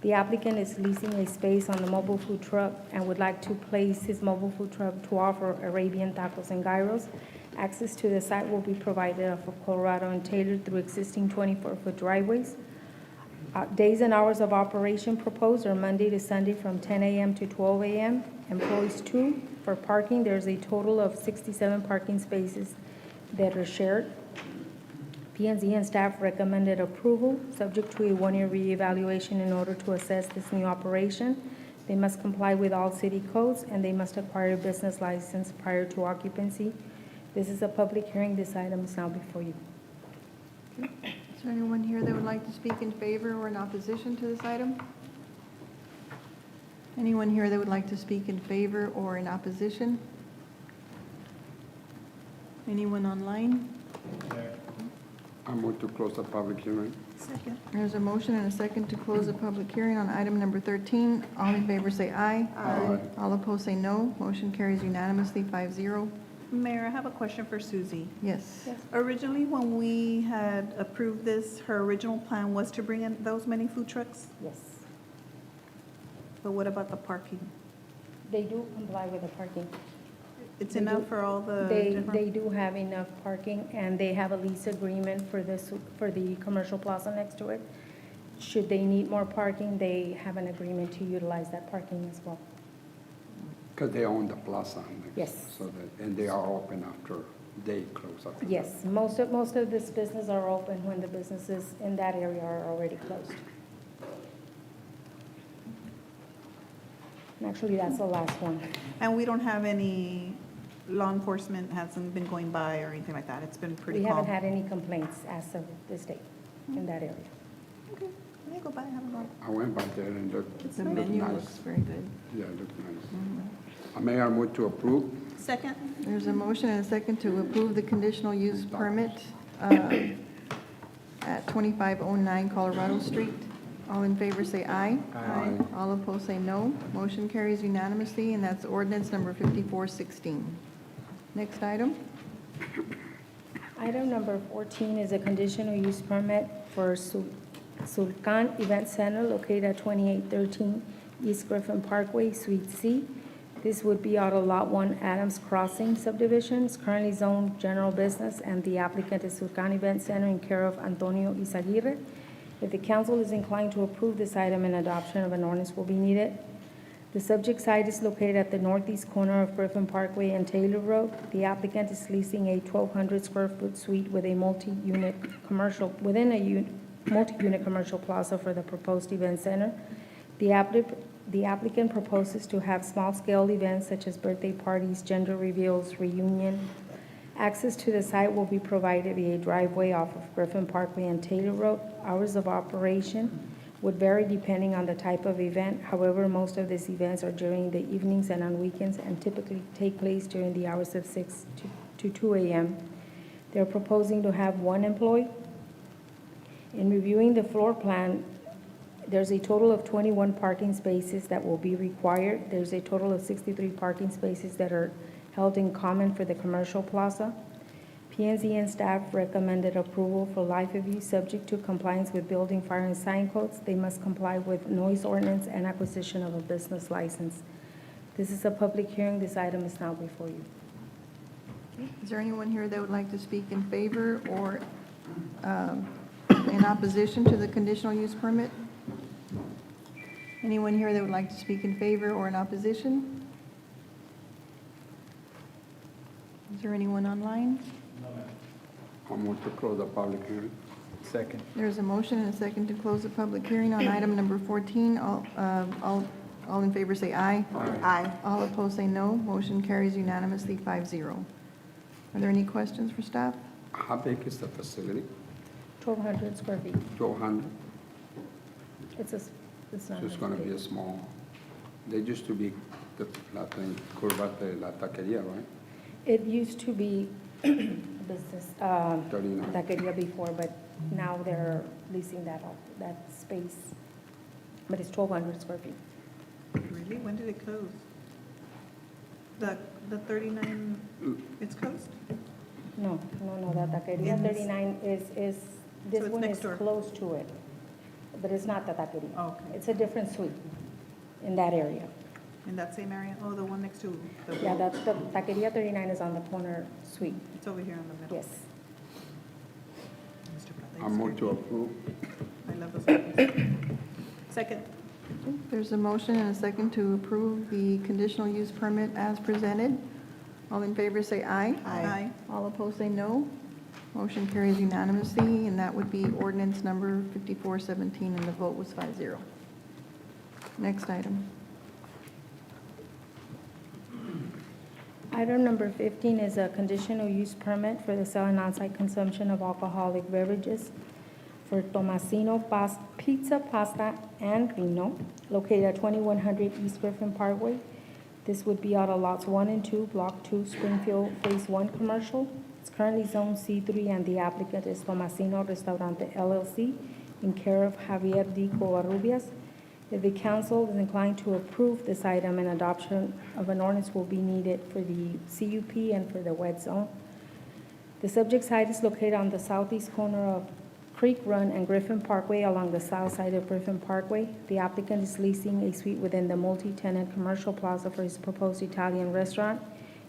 The applicant is leasing a space on the mobile food truck and would like to place his mobile food truck to offer Arabian tacos and gyros. Access to the site will be provided off of Colorado and Taylor through existing 24-foot driveways. Days and hours of operation proposed are Monday to Sunday from 10 a.m. to 12 a.m. Employees 2. For parking, there's a total of 67 parking spaces that are shared. P&Z and staff recommended approval, subject to a one-year reevaluation in order to assess this new operation. They must comply with all city codes, and they must acquire a business license prior to occupancy. This is a public hearing. This item is now before you. Is there anyone here that would like to speak in favor or in opposition to this item? Anyone here that would like to speak in favor or in opposition? Anyone online? I move to close the public hearing. Second. There's a motion and a second to close the public hearing on item number 13. All in favor say aye. Aye. All opposed say no. Motion carries unanimously, 5-0. Mayor, I have a question for Susie. Yes. Originally, when we had approved this, her original plan was to bring in those many food trucks? Yes. But what about the parking? They do comply with the parking. It's They enough do- for all the They different? do have enough parking, and they have a lease agreement for the commercial plaza next to it. Should they need more parking, they have an agreement to utilize that parking as well. Because they own the plaza. and they- Yes. So that, and they are open after they close up. Yes, most of this business are open when the businesses in that area are already closed. And actually, that's the last one. And we don't have any, law enforcement hasn't been going by or anything like that? It's been pretty We calm? haven't had any complaints as of this date in that area. Okay, let me go by, have a look. I went by there and looked. The looked menu nice. looks very good. Yeah, it looked nice. Mayor, I move to approve. Second? There's a motion and a second to approve the conditional use permit at 2509 Colorado Street. All in favor say aye. Aye. All opposed say no. Motion carries unanimously, and that's ordinance number 5416. Next item. Item number 14 is a conditional use permit for Sulcan Event Center located at 2813 East Griffin Parkway, Suite C. This would be out of Lot 1 Adams Crossing subdivision. It's currently zoned general business, and the applicant is Sulcan Event Center in care of Antonio Izaguirre. If the council is inclined to approve this item, an adoption of an ordinance will be needed. The subject site is located at the northeast corner of Griffin Parkway and Taylor Road. The applicant is leasing a 1,200 square foot suite with a multi-unit commercial, within a multi-unit commercial plaza for the proposed event center. The applicant proposes to have small-scale events such as birthday parties, gender reveals, reunion. Access to the site will be provided via driveway off of Griffin Parkway and Taylor Road. Hours of operation would vary depending on the type of event. However, most of these events are during the evenings and on weekends and typically take place during the hours of 6 to 2 a.m. They're proposing to have one employee. In reviewing the floor plan, there's a total of 21 parking spaces that will be required. There's a total of 63 parking spaces that are held in common for the commercial plaza. P&Z and staff recommended approval for life of use subject to compliance with building, fire, and sign codes. They must comply with noise ordinance and acquisition of a business license. This is a public hearing. This item is now before you. Is there anyone here that would like to speak in favor or in opposition to the conditional use permit? Anyone here that would like to speak in favor or in opposition? Is there anyone online? I move to close the public hearing. Second. There's a motion and a second to close the public hearing on item number 14. All in favor say aye. Aye. All opposed say no. Motion carries unanimously, 5-0. Are there any questions for staff? How big is the facility? 1,200 square feet. 1,200? It's not. So it's going to be a small, they used to be the Curva de la Taqueria, right? It used to be business, 39. taqueria before, but now they're leasing that space. But it's 1,200 square feet. Really? When did it close? The 39, it's closed? No, the taqueria 39 is, So this it's one next is door. close to it, but it's not the taqueria. Oh, okay. It's a different suite in that area. In that same area? Oh, the one next to the. Yeah, that's the taqueria 39 is on the corner suite, It's over here in the middle. yes. I move to approve. I love those apples. Second. There's a motion and a second to approve the conditional use permit as presented. All in favor say aye. Aye. All opposed say no. Motion carries unanimously, and that would be ordinance number 5417, and the vote was 5-0. Next item. Item number 15 is a conditional use permit for the sale and on-site consumption of alcoholic beverages for Tomasino Pizza, Pasta, and Vino, located at 2100 East Griffin Parkway. This would be out of lots 1 and 2, Block 2, Springfield, Phase 1 Commercial. It's currently Zone C3, and the applicant is Tomasino Restaurante LLC, in care of Javier D. Covarrubias. If the council is inclined to approve this item, an adoption of an ordinance will be needed for the CUP and for the wet zone. The subject site is located on the southeast corner of Creek Run and Griffin Parkway along the south side of Griffin Parkway. The applicant is leasing a suite within the multi-tenant commercial plaza for his proposed Italian restaurant.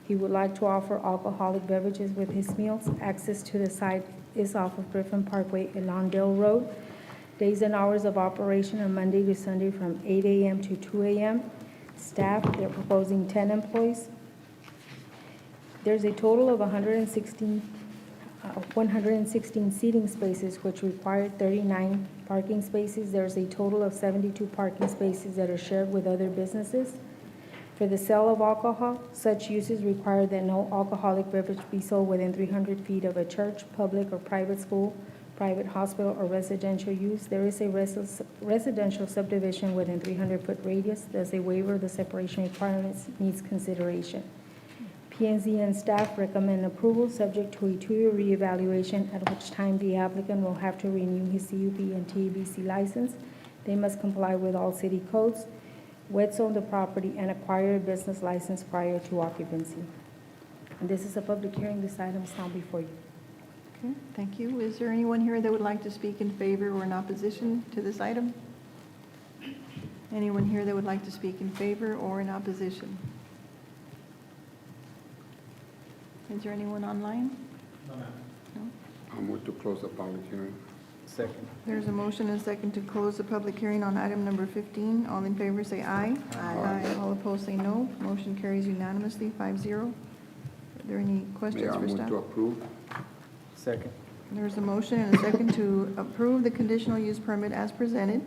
He would like to offer alcoholic beverages with his meals. Access to the site is off of Griffin Parkway and Lawndale Road. Days and hours of operation are Monday to Sunday from 8 a.m. to 2 a.m. Staff, they're proposing 10 employees. There's a total of 116 seating spaces, which require 39 parking spaces. There's a total of 72 parking spaces that are shared with other businesses. For the sale of alcohol, such uses require that no alcoholic beverage be sold within 300 feet of a church, public or private school, private hospital, or residential use. There is a residential subdivision within 300-foot radius. Thus, a waiver of the separation requirements needs consideration. P&Z and staff recommend approval, subject to a 2-year reevaluation, at which time the applicant will have to renew his CUP and TABC license. They must comply with all city codes, wet zone the property, and acquire a business license prior to occupancy. And this is a public hearing. This item is now before you. Okay, thank you. Is there anyone here that would like to speak in favor or in opposition to this item? Anyone here that would like to speak in favor or in opposition? Is there anyone online? I move to close the public hearing. Second. There's a motion and a second to close the public hearing on item number 15. All in favor say aye. Aye. All opposed say no. Motion carries unanimously, 5-0. Are there any Mayor, questions I for move staff? to approve. Second. There's a motion and a second to approve the conditional use permit as presented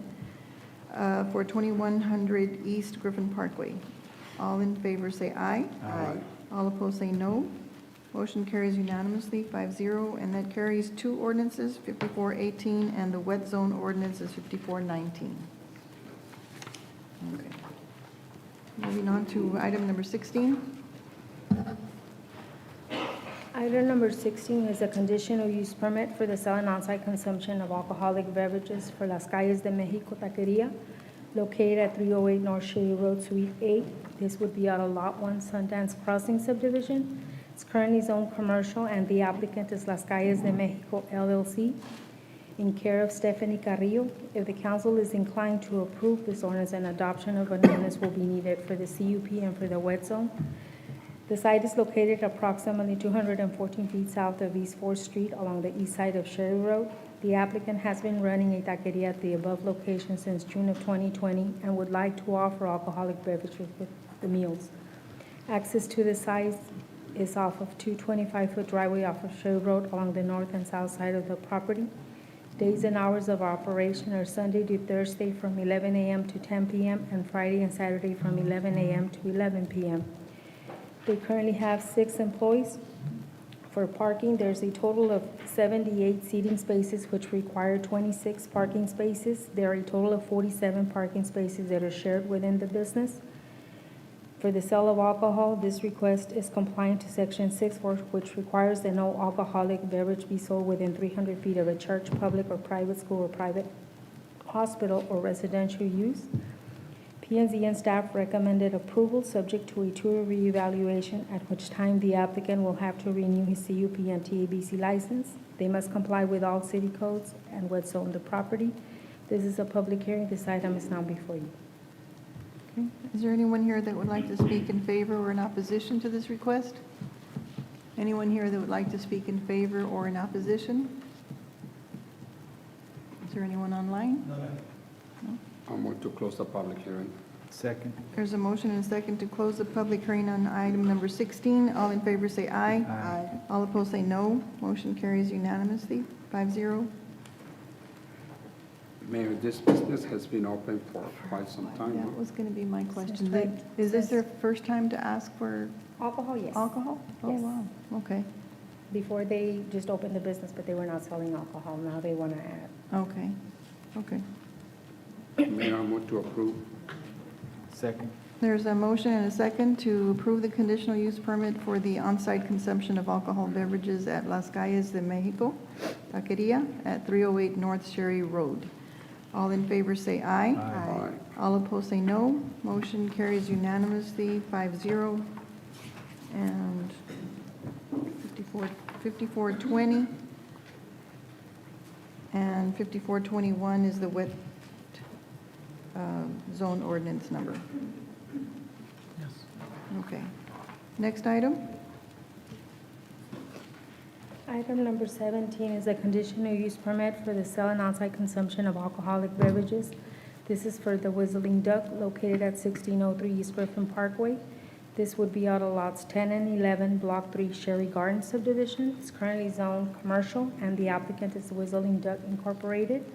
for 2100 East Griffin Parkway. All in favor say aye. Aye. All opposed say no. Motion carries unanimously, 5-0, and that carries 2 ordinances, 5418, and the wet zone ordinance is 5419. Okay. Moving on to item number 16. Item number 16 is a conditional use permit for the sale and on-site consumption of alcoholic beverages for Las Calles de Mexico Taqueria, located at 308 North Shady Road, Suite 8. This would be out of Lot 1 Sundance Crossing subdivision. It's currently zoned commercial, and the applicant is Las Calles de Mexico LLC, in care of Stephanie Carrillo. If the council is inclined to approve this ordinance, an adoption of an ordinance will be needed for the CUP and for the wet zone. The site is located approximately 214 feet south of East 4th Street along the east side of Sherry Road. The applicant has been running a taqueria at the above location since June of 2020 and would like to offer alcoholic beverages with the meals. Access to the site is off of 225-foot driveway off of Sherry Road along the north and south side of the property. Days and hours of operation are Sunday to Thursday from 11 a.m. to 10 p.m. and Friday and Saturday from 11 a.m. to 11 p.m. They currently have 6 employees. For parking, there's a total of 78 seating spaces, which require 26 parking spaces. There are a total of 47 parking spaces that are shared within the business. For the sale of alcohol, this request is compliant to Section 6.4, which requires that no alcoholic beverage be sold within 300 feet of a church, public or private school, or private hospital or residential use. P&Z and staff recommended approval, subject to a two-year reevaluation, at which time the applicant will have to renew his CUP and TABC license. They must comply with all city codes and what's on the property. This is a public hearing. This item is now before you. Okay. Is there anyone here that would like to speak in favor or in opposition to this request? Anyone here that would like to speak in favor or in opposition? Is there anyone online? I'll move to close the public hearing. Second. There's a motion and a second to close the public hearing on item number 16. All in favor say aye. Aye. All opposed say no. Motion carries unanimously, 5-0. Mayor, this business has been open for quite some time. That was going to be my question. Since Is this their first time to ask for Alcohol, yes. alcohol? Oh, Yes. wow, okay, Before they just opened the business, but they were not selling alcohol. Now they want to add. okay, okay. Mayor, I move to approve. Second. There's a motion and a second to approve the conditional use permit for the on-site consumption of alcohol beverages at Las Calles de Mexico, Taqueria, at 308 North Sherry Road. All in favor say aye. Aye. All opposed say no. Motion carries unanimously, 5-0. And 5420 and 5421 is the wet zone ordinance number. Yes. Okay. Next item? Item number 17 is a conditional use permit for the sale and outside consumption of alcoholic beverages. This is for the Whistling Duck located at 1603 East Griffin Parkway. This would be out of lots 10 and 11, Block 3, Sherry Garden subdivision. It's currently zoned commercial, and the applicant is Whistling Duck Incorporated.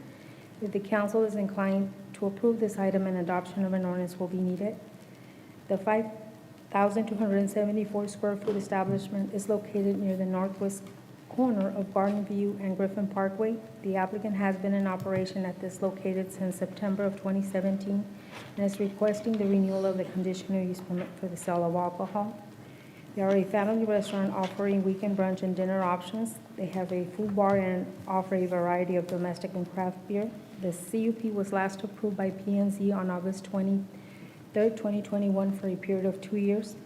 If the council is inclined to approve this item, an adoption of an ordinance will be needed. The 5,274 square foot establishment is located near the northwest corner of Garden View and Griffin Parkway. The applicant has been in operation at this located since September of 2017 and is requesting the renewal of the conditional use permit for the sale of alcohol. They are a family restaurant offering weekend brunch and dinner options. They have a food bar and offer a variety of domestic and craft beer. The CUP was last approved by P&Z on August 23rd, 2021 for a period of 2 years.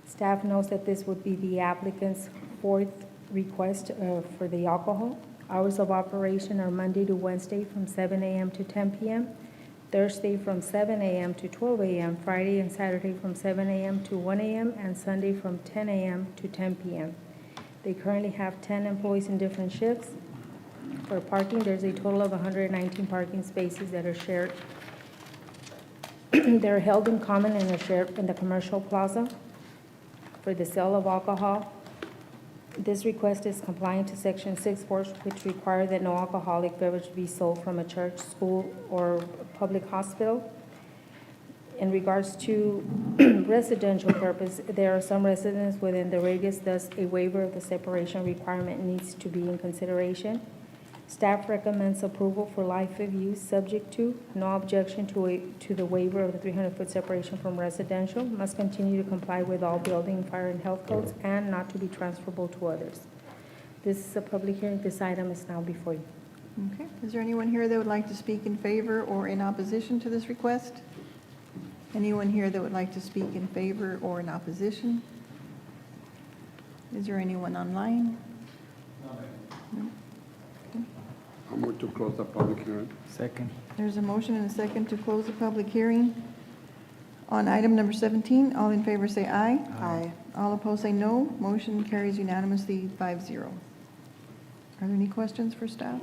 Staff knows that this would be the applicant's fourth request for the alcohol. Hours of operation are Monday to Wednesday from 7 a.m. to 10 p.m., Thursday from 7 a.m. to 12 a.m., Friday and Saturday from 7 a.m. to 1 a.m., and Sunday from 10 a.m. to 10 p.m. They currently have 10 employees in different shifts. For parking, there's a total of 119 parking spaces that are shared. They're held in common and are shared in the commercial plaza. For the sale of alcohol, this request is compliant to Section 6.4, which requires that no alcoholic beverage be sold from a church, school, or public hospital. In regards to residential purpose, there are some residents within the radius, thus a waiver of the separation requirement needs to be in consideration. Staff recommends approval for life of use, subject to no objection to the waiver of the 300-foot separation from residential, must continue to comply with all building, fire, and health codes, and not to be transferable to others. This is a public hearing. This item is now before you. Okay. Is there anyone here that would like to speak in favor or in opposition to this request? Anyone here that would like to speak in favor or in opposition? Is there anyone online? No? I'll move to close the public hearing. Second. There's a motion and a second to close the public hearing on item number 17. All in favor say aye. Aye. All opposed say no. Motion carries unanimously, 5-0. Are there any questions for staff?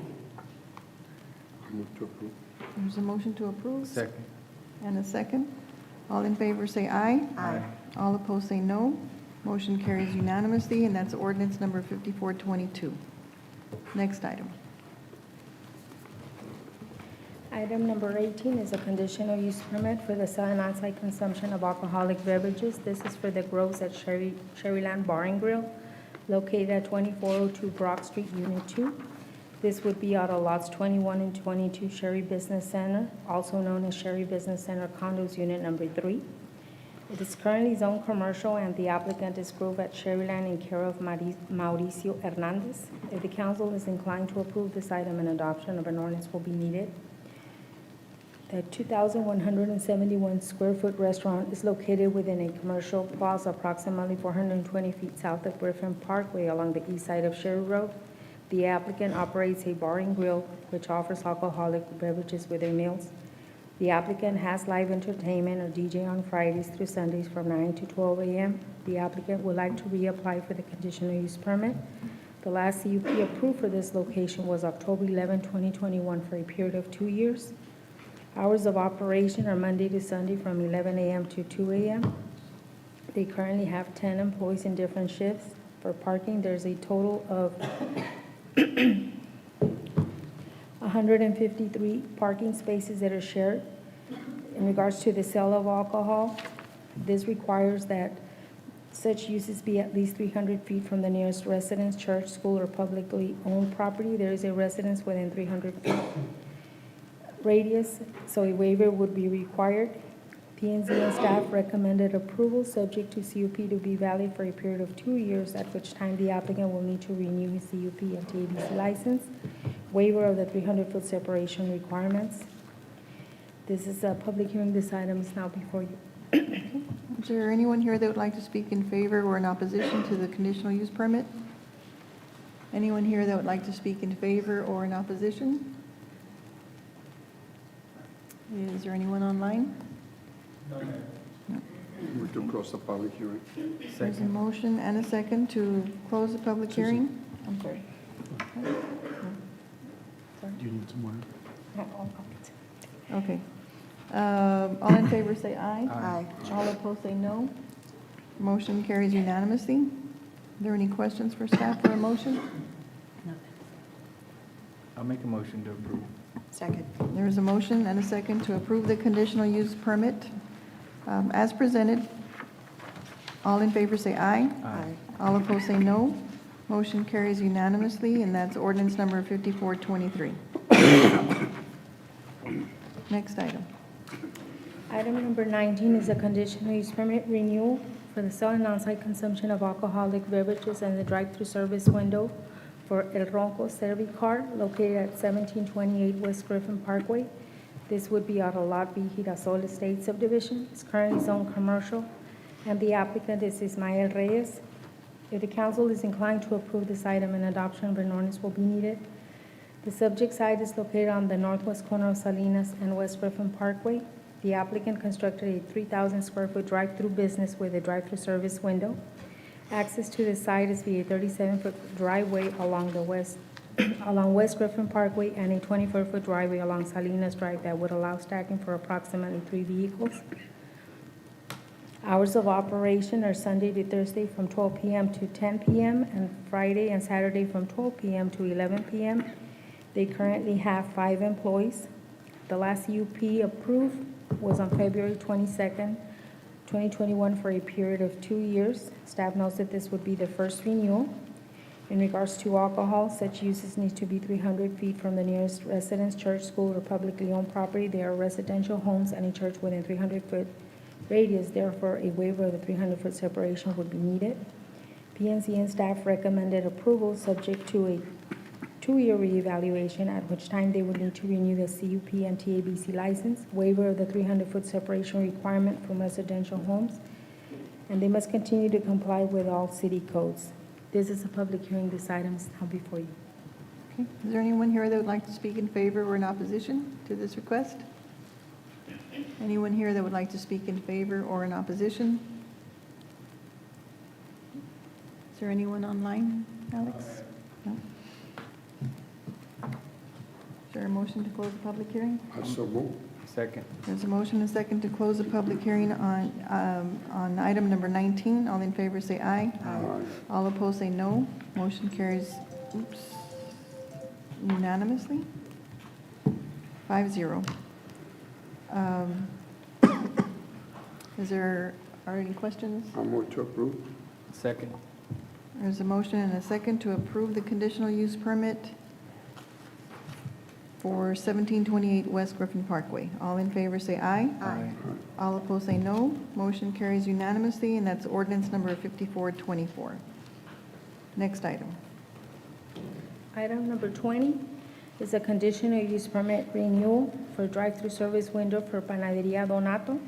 I'll move to approve. There's a motion to approve. Second. And a second. All in favor say aye. Aye. All opposed say no. Motion carries unanimously, and that's ordinance number 5422. Next item. Item number 18 is a conditional use permit for the sale and on-site consumption of alcoholic beverages. This is for the Groves at Sherryland Bar and Grill, located at 2402 Brock Street, Unit 2. This would be out of lots 21 and 22 Sherry Business Center, also known as Sherry Business Center Condos Unit Number 3. It is currently zoned commercial, and the applicant is Grove at Sherryland in care of Mauricio Hernandez. If the council is inclined to approve this item, an adoption of an ordinance will be needed. The 2,171 square foot restaurant is located within a commercial plaza approximately 420 feet south of Griffin Parkway along the east side of Sherry Road. The applicant operates a bar and grill which offers alcoholic beverages with their meals. The applicant has live entertainment or DJ on Fridays through Sundays from 9 to 12 a.m. The applicant would like to reapply for the conditional use permit. The last CUP approved for this location was October 11, 2021 for a period of 2 years. Hours of operation are Monday to Sunday from 11 a.m. to 2 a.m. They currently have 10 employees in different shifts. For parking, there's a total of 153 parking spaces that are shared. In regards to the sale of alcohol, this requires that such uses be at least 300 feet from the nearest residence, church, school, or publicly owned property. There is a residence within 300 feet radius, so a waiver would be required. P&Z and staff recommended approval subject to CUP to be valid for a period of 2 years, at which time the applicant will need to renew his CUP and TABC license. Waiver of the 300-foot separation requirements. This is a public hearing. This item is now before you. Is there anyone here that would like to speak in favor or in opposition to the conditional use permit? Anyone here that would like to speak in favor or in opposition? Is there anyone online? We to close the public hearing. There's a motion and a second to close the public hearing. I'm sorry. Do you need some more? Okay. All in favor say aye. Aye. All opposed say no. Motion carries unanimously. Are there any questions for staff for a motion? I'll make a motion to approve. Second. There is a motion and a second to approve the conditional use permit as presented. All in favor say aye. Aye. All opposed say no. Motion carries unanimously, and that's ordinance number 5423. Next item. Item number 19 is a conditional use permit renewal for the sale and on-site consumption of alcoholic beverages and the drive-through service window for El Ronco Servicar located at 1728 West Griffin Parkway. This would be out of Lot B Girasol Estate subdivision. It's currently zoned commercial, and the applicant is Ismael Reyes. If the council is inclined to approve this item, an adoption of an ordinance will be needed. The subject site is located on the northwest corner of Salinas and West Griffin Parkway. The applicant constructed a 3,000 square foot drive-through business with a drive-through service window. Access to the site is via a 37-foot driveway along West Griffin Parkway and a 24-foot driveway along Salinas Drive that would allow stacking for approximately 3 vehicles. Hours of operation are Sunday to Thursday from 12 p.m. to 10 p.m. and Friday and Saturday from 12 p.m. to 11 p.m. They currently have 5 employees. The last UP approved was on February 22nd, 2021 for a period of 2 years. Staff notes that this would be the first renewal. In regards to alcohol, such uses need to be 300 feet from the nearest residence, church, school, or publicly owned property. There are residential homes and a church within 300-foot radius. Therefore, a waiver of the 300-foot separation would be needed. P&Z and staff recommended approval subject to a 2-year reevaluation, at which time they would need to renew the CUP and TABC license, waiver of the 300-foot separation requirement from residential homes, and they must continue to comply with all city codes. This is a public hearing. This item is now before you. Okay. Is there anyone here that would like to speak in favor or in opposition to this request? Anyone here that would like to speak in favor or in opposition? Is there anyone online, Alex? No? Is there a motion to close the public hearing? I so move. Second. There's a motion and a second to close the public hearing on item number 19. All in favor say aye. Aye. All opposed say no. Motion carries, unanimously. 5-0. Are any questions? I move to approve. Second. There's a motion and a second to approve the conditional use permit for 1728 West Griffin Parkway. All in favor say aye. Aye. All opposed say no. Motion carries unanimously, and that's ordinance number 5424. Next item. Item number 20 It's a conditional use permit renewal for drive-through service window for Panaderia Donato,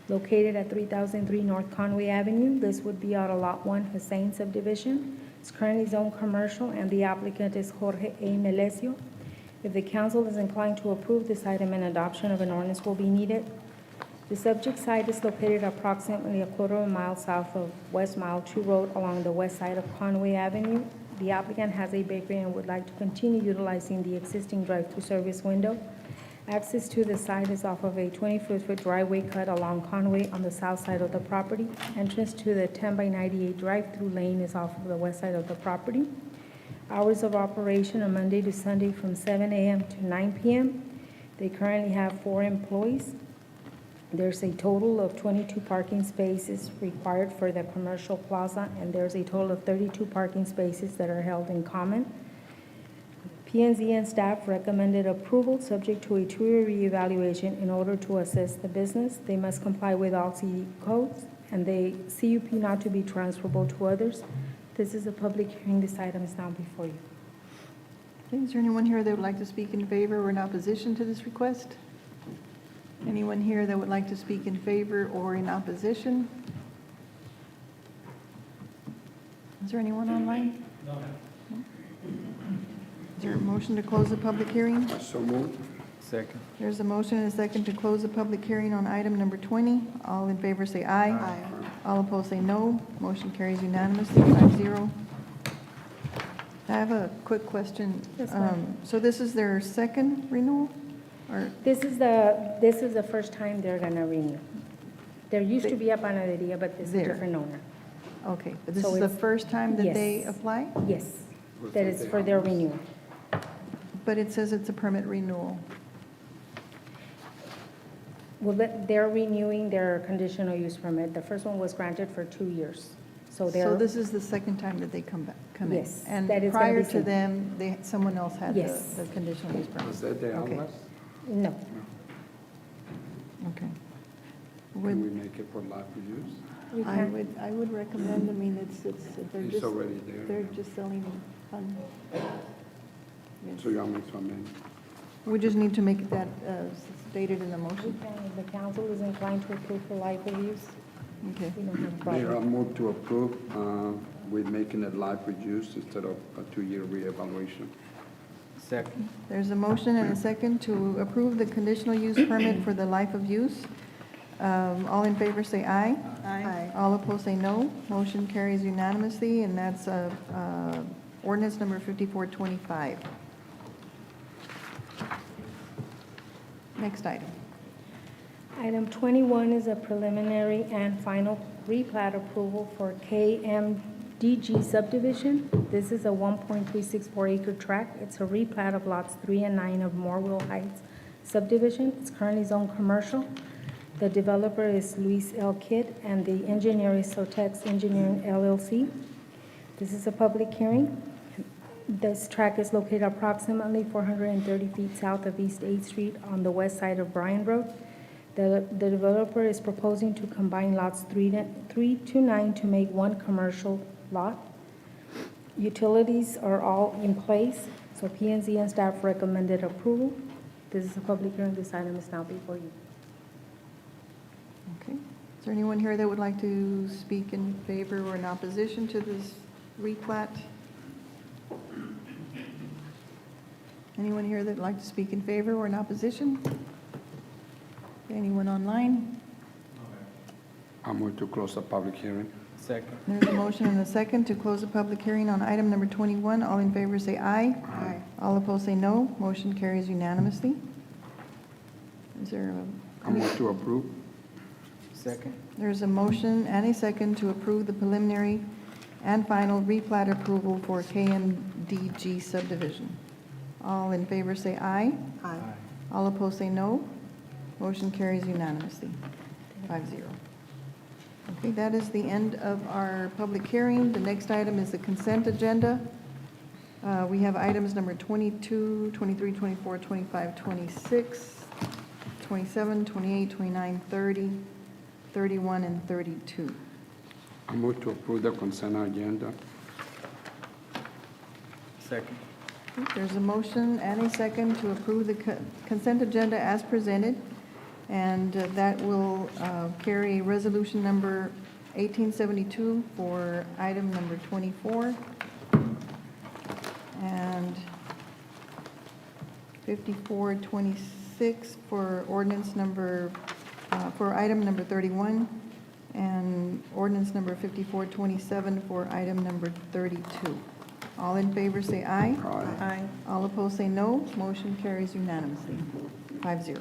located at 3003 North Conway Avenue. This would be out of Lot 1, Hussein subdivision. It's currently zoned commercial, and the applicant is Jorge A. Melesio. If the council is inclined to approve this item, an adoption of an ordinance will be needed. The subject site is located approximately a quarter of a mile south of West Mile 2 Road along the west side of Conway Avenue. The applicant has a bakery and would like to continue utilizing the existing drive-through service window. Access to the site is off of a 20-foot driveway cut along Conway on the south side of the property. Entrance to the 10/98 drive-through lane is off of the west side of the property. Hours of operation are Monday to Sunday from 7 a.m. to 9 p.m. They currently have 4 employees. There's a total of 22 parking spaces required for the commercial plaza, and there's a total of 32 parking spaces that are held in common. P&Z and staff recommended approval subject to a 2-year reevaluation in order to assess the business. They must comply with all city codes, and they CUP not to be transferable to others. This is a public hearing. This item is now before you. Okay, is there anyone here that would like to speak in favor or in opposition to this request? Anyone here that would like to speak in favor or in opposition? Is there anyone online? No. Is there a motion to close the public hearing? So moved. Second. There's a motion and a second to close the public hearing on item number 20. All in favor say aye. Aye. All opposed say no. Motion carries unanimously, 5-0. I have a quick question. Yes, ma'am. So this is their second renewal? Or This is the first time they're gonna renew. There used to be a Panaderia, but this is a There. different owner. Okay, but this So is the it's- first time that they Yes. apply? Yes, that is for their renewal. But it says it's a permit renewal. Well, they're renewing their conditional use permit. The first one was granted for 2 years. So So they're, this is the second time that they come in? Yes, And that is gonna prior be to same. them, someone else had Yes. the conditional use permit? Was that the Okay. Almas? no. Okay. Can Would- we make it for life use? We can- I would recommend, I mean, they're It's just, already there. they're just selling fun. So you want me to amend? We just need to make that stated in the We motion. can, if the council is inclined to approve for life of use, Okay. we don't have a Mayor, I problem. move to approve with making it life with use instead of a 2-year reevaluation. Second. There's a motion and a second to approve the conditional use permit for the life of use. All in favor say aye. Aye. All opposed say no. Motion carries unanimously, and that's ordinance number 5425. Next item. Item 21 is a preliminary and final replat approval for KMDG subdivision. This is a 1.364 acre tract. It's a replat of lots 3 and 9 of Morwell Heights subdivision. It's currently zoned commercial. The developer is Luis L. Kidd, and the engineer is Sotex Engineering LLC. This is a public hearing. This tract is located approximately 430 feet south of East 8th Street on the west side of Bryan Road. The developer is proposing to combine lots 3 to 9 to make one commercial lot. Utilities are all in place, so P&Z and staff recommended approval. This is a public hearing. This item is now before you. Okay. Is there anyone here that would like to speak in favor or in opposition to this replat? Anyone here that would like to speak in favor or in opposition? Anyone online? I move to close the public hearing. Second. There's a motion and a second to close the public hearing on item number 21. All in favor say aye. Aye. All opposed say no. Motion carries unanimously. Is there I move to approve. Second. There's a motion and a second to approve the preliminary and final replat approval for KMDG subdivision. All in favor say aye. Aye. All opposed say no. Motion carries unanimously, 5-0. Okay, that is the end of our public hearing. The next item is the consent agenda. We have items number 22, 23, 24, 25, 26, 27, 28, 29, 30, 31, and 32. I move to approve the consent agenda. Second. There's a motion and a second to approve the consent agenda as presented, and that will carry resolution number 1872 for item number 24, and 5426 for ordinance number, for item number 31, and ordinance number 5427 for item number 32. All in favor say aye. Aye. All opposed say no. Motion carries unanimously, 5-0.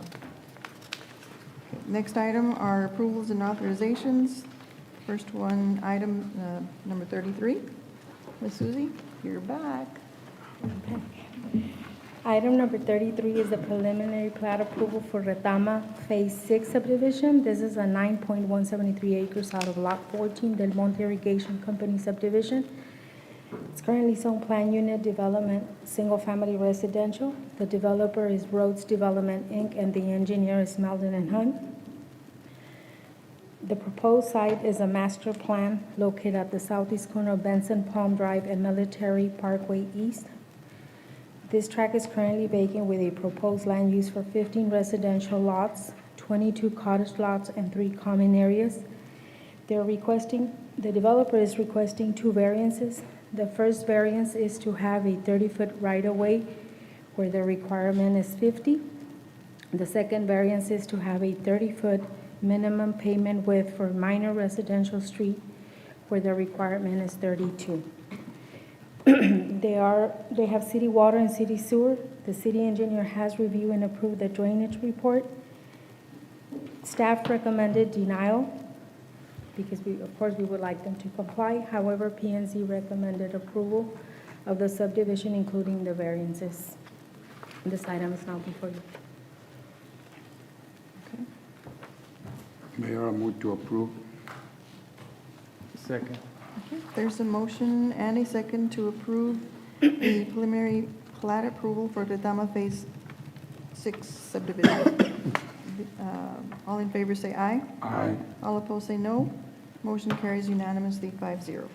Next item are approvals and authorizations. First one, item number 33. Ms. Suzie, you're back. Item number 33 is the preliminary plat approval for Retama Phase 6 subdivision. This is a 9.173 acres out of Lot 14 Del Monte Irrigation Company subdivision. It's currently zone plan unit development, single-family residential. The developer is Rhodes Development, Inc., and the engineer is Meldon and Hunt. The proposed site is a master plan located at the southeast corner of Benson Palm Drive and Military Parkway East. This tract is currently vacant with a proposed land use for 15 residential lots, 22 cottage lots, and 3 common areas. The developer is requesting 2 variances. The first variance is to have a 30-foot right-of-way where the requirement is 50. The second variance is to have a 30-foot minimum pavement width for minor residential street where the requirement is 32. They have city water and city sewer. The city engineer has reviewed and approved the drainage report. Staff recommended denial because of course, we would like them to comply. However, P&Z recommended approval of the subdivision, including the variances. This item is now before you. Mayor, I move to approve. Second. Okay. There's a motion and a second to approve the preliminary plat approval for the Retama Phase 6 subdivision. All in favor say aye. Aye. All opposed say no. Motion carries unanimously, 5-0.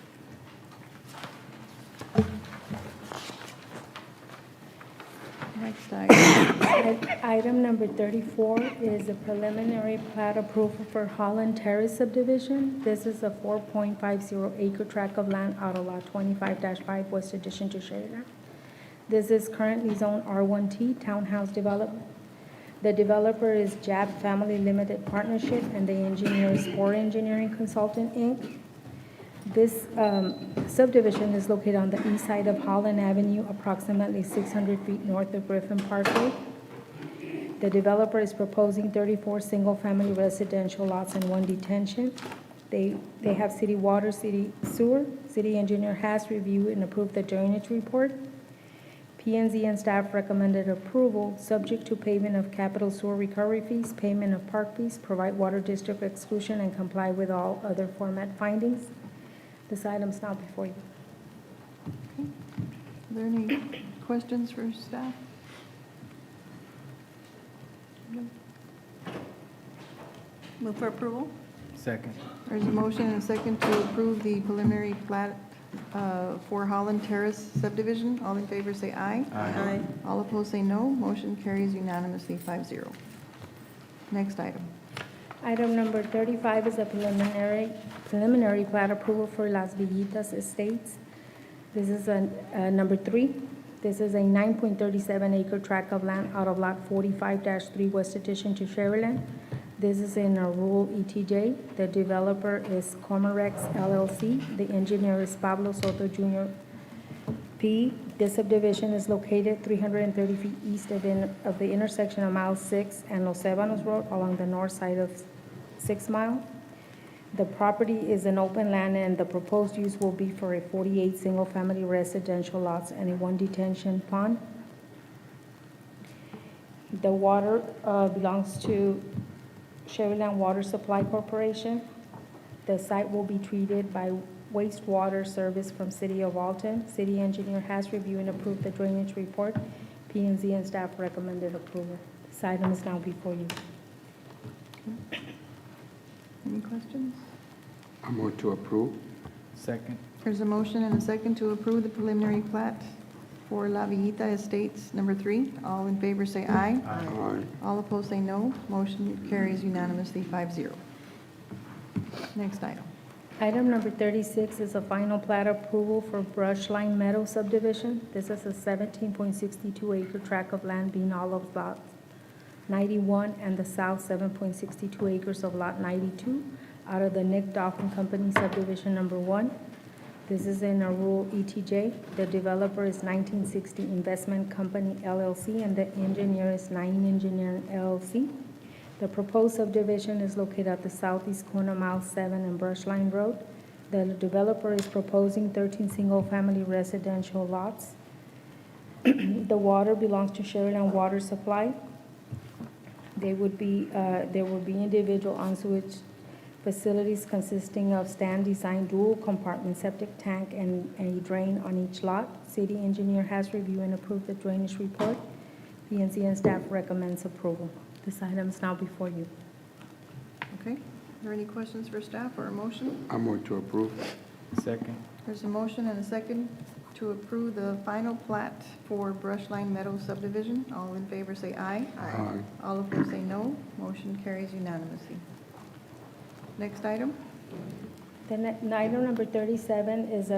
Next item. Item number 34 is a preliminary plat approval for Holland Terrace subdivision. This is a 4.50 acre tract of land out of Lot 25-5 West Addition to Sheridan. This is currently zone R1T Townhouse Development. The developer is JAB Family Limited Partnership, and the engineer is Spore Engineering Consultant, Inc. This subdivision is located on the east side of Holland Avenue, approximately 600 feet north of Griffin Parkway. The developer is proposing 34 single-family residential lots and 1 detention. They have city water, city sewer. City engineer has reviewed and approved the drainage report. P&Z and staff recommended approval, subject to payment of capital sewer recovery fees, payment of park fees, provide water district exclusion, and comply with all other format findings. This item is now before you. Okay. Are there any questions for staff? No. Move for approval? Second. There's a motion and a second to approve the preliminary plat for Holland Terrace subdivision. All in favor say aye. Aye. All opposed say no. Motion carries unanimously, 5-0. Next item. Item number 35 is a preliminary plat approval for Las Villitas Estates. This is number 3. This is a 9.37 acre tract of land out of Lot 45-3 West Addition to Sharyland. This is in a rural ETJ. The developer is Comarex LLC. The engineer is Pablo Soto Jr. P. This subdivision is located 330 feet east of the intersection of Mile 6 and Los Ebanos Road along the north side of 6 Mile. The property is an open land, and the proposed use will be for a 48 single-family residential lots and a 1 detention pond. The water belongs to Sharyland Water Supply Corporation. The site will be treated by wastewater service from City of Alton. City engineer has reviewed and approved the drainage report. P&Z and staff recommended approval. This item is now before you. Any questions? I move to approve. Second. There's a motion and a second to approve the preliminary plat for La Villita Estates, number 3. All in favor say aye. Aye. All opposed say no. Motion carries unanimously, 5-0. Next item. Item number 36 is a final plat approval for Brushline Meadow subdivision. This is a 17.62 acre tract of land being all of lot 91 and the south 7.62 acres of lot 92 out of the Nick Dolphin Company subdivision number 1. This is in a rural ETJ. The developer is 1960 Investment Company LLC and the engineer is 9 Engineering LLC. The proposed subdivision is located at the southeast corner, mile 7 and Brushline Road. The developer is proposing 13 single-family residential lots. The water belongs to Sheridan Water Supply. There will be individual on-sewage facilities consisting of stand-designed dual-compartment septic tank and a drain on each lot. City engineer has reviewed and approved the drainage report. P&Z and staff recommends approval. This item is now before you. Okay. Are there any questions for staff or a motion? I move to approve. Second. There's a motion and a second to approve the final plat for Brushline Meadow subdivision. All in favor say aye. Aye. All opposed say no. Motion carries unanimously. Next item. Item number 37 is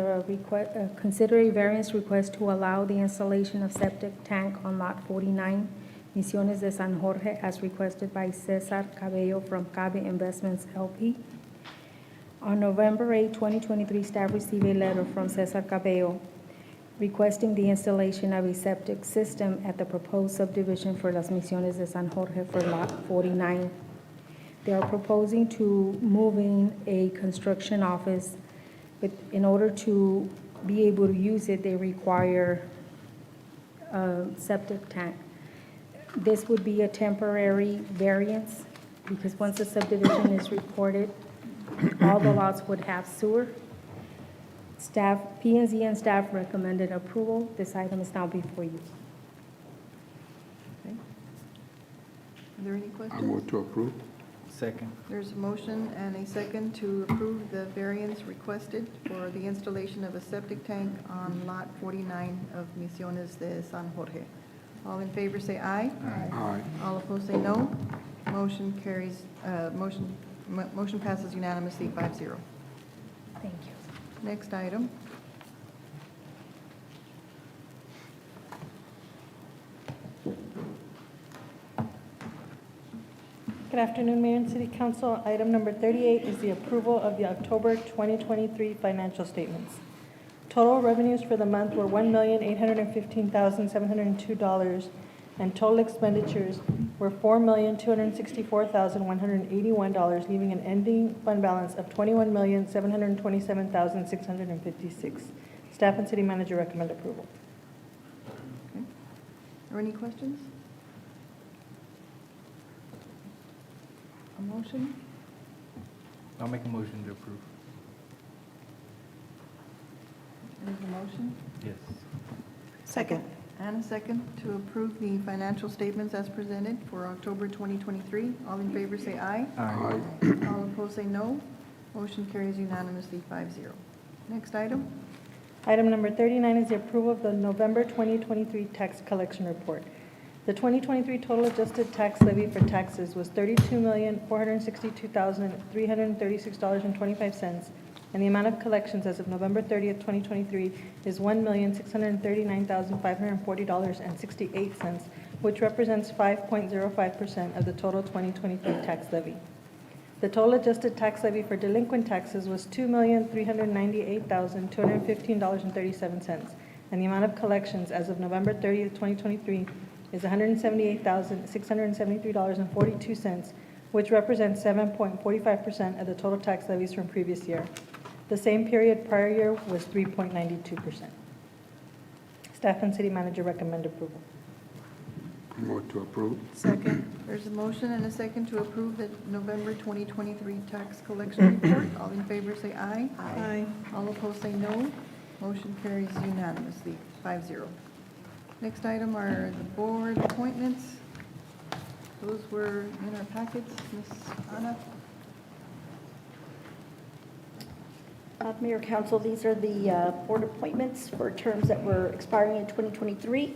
consider a variance request to allow the installation of septic tank on lot 49, Misiones de San Jorge, as requested by Cesar Cabello from Cabe Investments LP. On November 8, 2023, staff received a letter from Cesar Cabello requesting the installation of a septic system at the proposed subdivision for Las Misiones de San Jorge for lot 49. They are proposing to move in a construction office, but in order to be able to use it, they require a septic tank. This would be a temporary variance because once the subdivision is recorded, all the lots would have sewer. Staff, P&Z and staff recommended approval. This item is now before you. Okay. Are there any I questions? move to approve. Second. There's a motion and a second to approve the variance requested for the installation of a septic tank on lot 49 of Misiones de San Jorge. All in favor say aye. Aye. All opposed say no. Motion carries, motion passes unanimously, 5-0. Thank you. Next item. Good afternoon, Mayor and City Council. Item number 38 is the approval of the October 2023 financial statements. Total revenues for the month were $1,815,702, and total expenditures were $4,264,181, leaving an ending fund balance of $21,727,656. Staff and City Manager recommend approval. Okay. Are any questions? A motion? I'll make a motion to approve. There's a motion Yes. Second. and a second to approve the financial statements as presented for October 2023. All in favor say aye. Aye. All opposed say no. Motion carries unanimously, 5-0. Next item. Item number 39 is the approval of the November 2023 tax collection report. The 2023 total adjusted tax levy for taxes was $32,462,336.25, and the amount of collections as of November 30th, 2023 is $1,639,540.68, which represents 5.05% of the total 2023 tax levy. The total adjusted tax levy for delinquent taxes was $2,398,215.37, and the amount of collections as of November 30th, 2023 is $178,673.42, which represents 7.45% of the total tax levies from previous year. The same period prior year was 3.92%. Staff and City Manager recommend approval. I move to approve. Second. There's a motion and a second to approve the November 2023 tax collection report. All in favor say aye. Aye. All opposed say no. Motion carries unanimously, 5-0. Next item are the board appointments. Those were in our packets. Ms. Anna? Mayor, Council, these are the board appointments for terms that were expiring in 2023.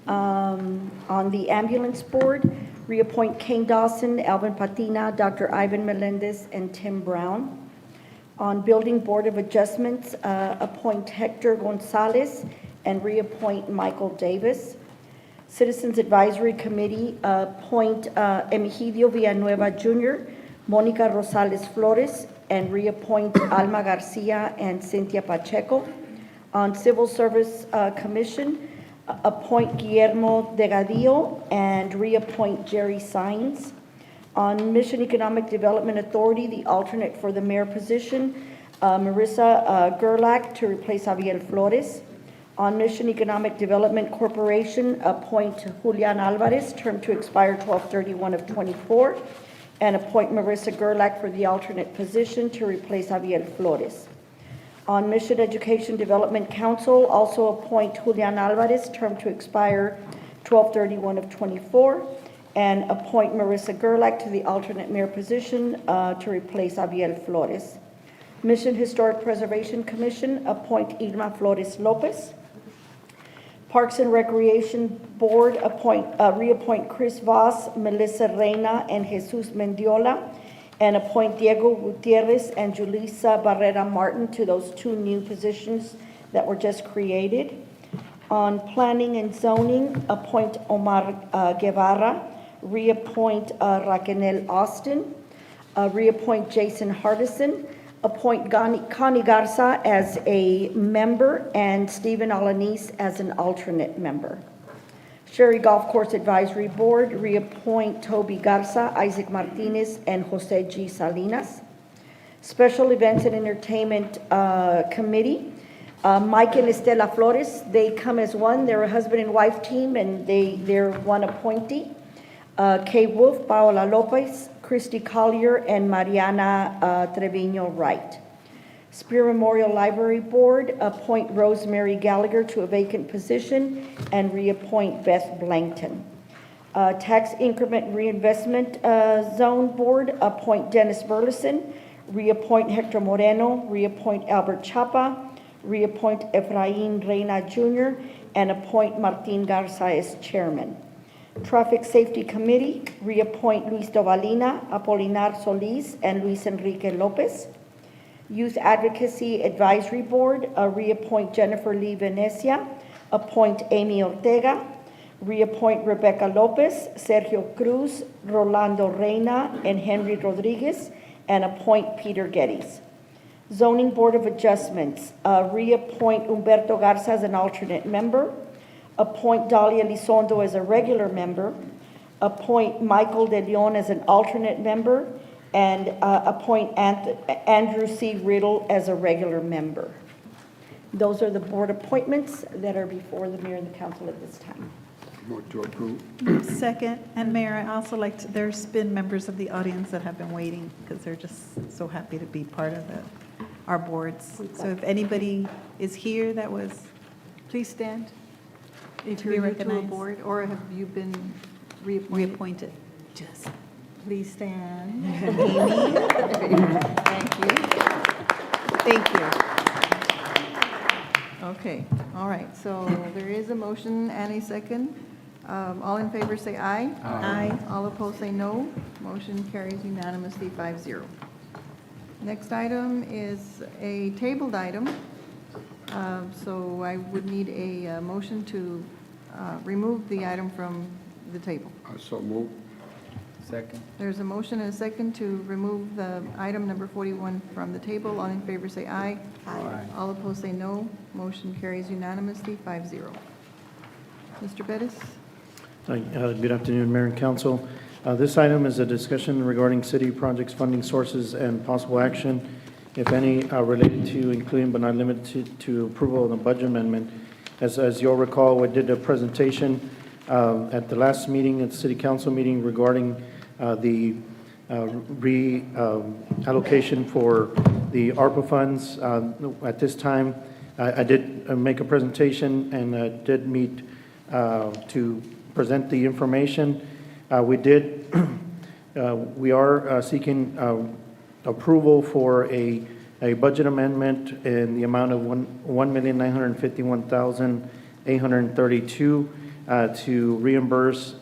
On the ambulance board, reappoint Kane Dawson, Alvin Patina, Dr. Ivan Melendez, and Tim Brown. On building board of adjustments, appoint Hector Gonzalez and reappoint Michael Davis. Citizens Advisory Committee, appoint Emigidio Villanueva Jr., Monica Rosales Flores, and reappoint Alma Garcia and Cynthia Pacheco. On Civil Service Commission, appoint Guillermo Delgadillo and reappoint Jerry Sines. On Mission Economic Development Authority, the alternate for the mayor position, Marissa Gerlach to replace Javier Flores. On Mission Economic Development Corporation, appoint Julian Alvarez, term to expire 12/31 of '24, and appoint Marissa Gerlach for the alternate position to replace Javier Flores. On Mission Education Development Council, also appoint Julian Alvarez, term to expire 12/31 of '24, and appoint Marissa Gerlach to the alternate mayor position to replace Javier Flores. Mission Historic Preservation Commission, appoint Irma Flores Lopez. Parks and Recreation Board, reappoint Chris Voss, Melissa Reina, and Jesus Mendiola, and appoint Diego Gutierrez and Julissa Barrera Martin to those two new positions that were just created. On Planning and Zoning, appoint Omar Guevara, reappoint Raquel Austin, reappoint Jason Hardison, appoint Connie Garza as a member and Stephen Alanis as an alternate member. Sherry Golf Course Advisory Board, reappoint Toby Garza, Isaac Martinez, and Jose G. Salinas. Special Events and Entertainment Committee, Mike and Estela Flores, they come as one. They're a husband and wife team, and they're one appointee. Kay Wolf, Paola Lopez, Christy Collier, and Mariana Trevino Wright. Spear Memorial Library Board, appoint Rosemary Gallagher to a vacant position and reappoint Beth Blankton. Tax Increment Reinvestment Zone Board, appoint Dennis Burleson, reappoint Hector Moreno, reappoint Albert Chapa, reappoint Efrain Reina Jr., and appoint Martin Garza as chairman. Traffic Safety Committee, reappoint Luis Dovalina, Apolinar Solis, and Luis Enrique Lopez. Youth Advocacy Advisory Board, reappoint Jennifer Lee Venecia, appoint Amy Ortega, reappoint Rebecca Lopez, Sergio Cruz, Rolando Reina, and Henry Rodriguez, and appoint Peter Geddes. Zoning Board of Adjustments, reappoint Humberto Garza as an alternate member, appoint Dalia Elizondo as a regular member, appoint Michael De Leon as an alternate member, and appoint Andrew C. Riddle as a regular member. Those are the board appointments that are before the mayor and the council at this time. Vote to approve. Second, and Mayor, I also like to, there's been members of the audience that have been waiting because they're just so happy to be part of our boards. So if anybody is here that was, please stand. If To be you're new to a recognized. board, or have you been reappointed? Reappointed. Just. Please stand. Amy. Thank you. Thank you. Okay, all right, so there is a motion and a second. All in favor say aye. Aye. All opposed say no. Motion carries unanimously 5-0. Next item is a tabled item. So I would need a motion to remove the item from the table. So move. Second. There's a motion and a second to remove the item number 41 from the table. All in favor say aye. Aye. All opposed say no. Motion carries unanimously 5-0. Mr. Bettis? Good afternoon, Mayor and Council. This item is a discussion regarding city projects, funding sources, and possible action, if any, related to, including but not limited to approval of the budget amendment. As you'll recall, we did a presentation at the last meeting, at the city council meeting, regarding the reallocation for the ARPA funds. At this time, I did make a presentation and did meet to present the information. We are seeking approval for a a budget amendment in the amount of $1,951,832 to reimburse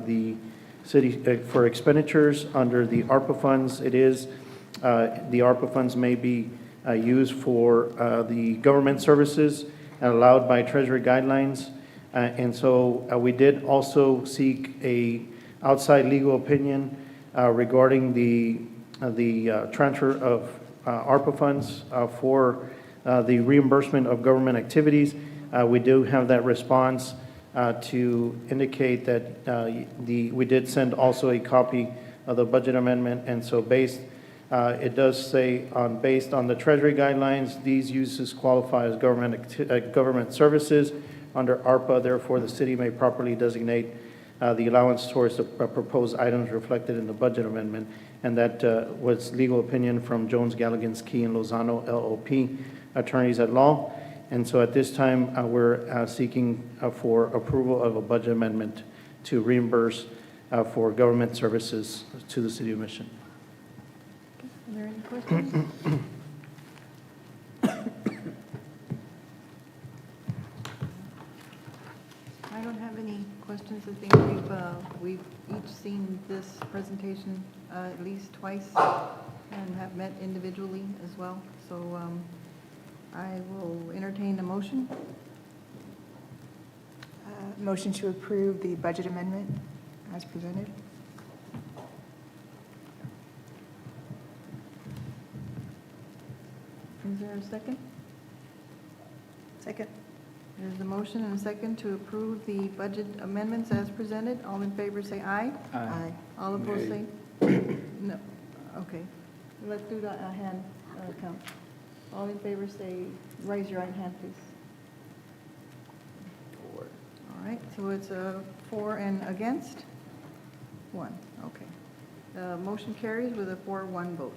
the city for expenditures under the ARPA funds. It is, the ARPA funds may be used for the government services allowed by Treasury guidelines. And so we did also seek a outside legal opinion regarding the transfer of ARPA funds for the reimbursement of government activities. We do have that response to indicate that we did send also a copy of the budget amendment, and so it does say based on the Treasury guidelines, these uses qualify as government services under ARPA. Therefore, the city may properly designate the allowance towards the proposed items reflected in the budget amendment, and that was legal opinion from Jones, Galligan, Key, and Lozano LLP, attorneys at law. And so at this time, we're seeking for approval of a budget amendment to reimburse for government services to the City of Mission. Are there any questions? I don't have any questions. I think we've each seen this presentation at least twice and have met individually as well. So I will entertain a motion. Motion to approve the budget amendment as presented. Is there a second? Second. There's a motion and a second to approve the budget amendments as presented. All in favor say aye. Aye. All opposed say no. Okay. Let's do the hand count. All in favor say, raise your right hand, please. 4. All right, so it's 4 and against? 1, okay. The motion carries with a 4-1 vote.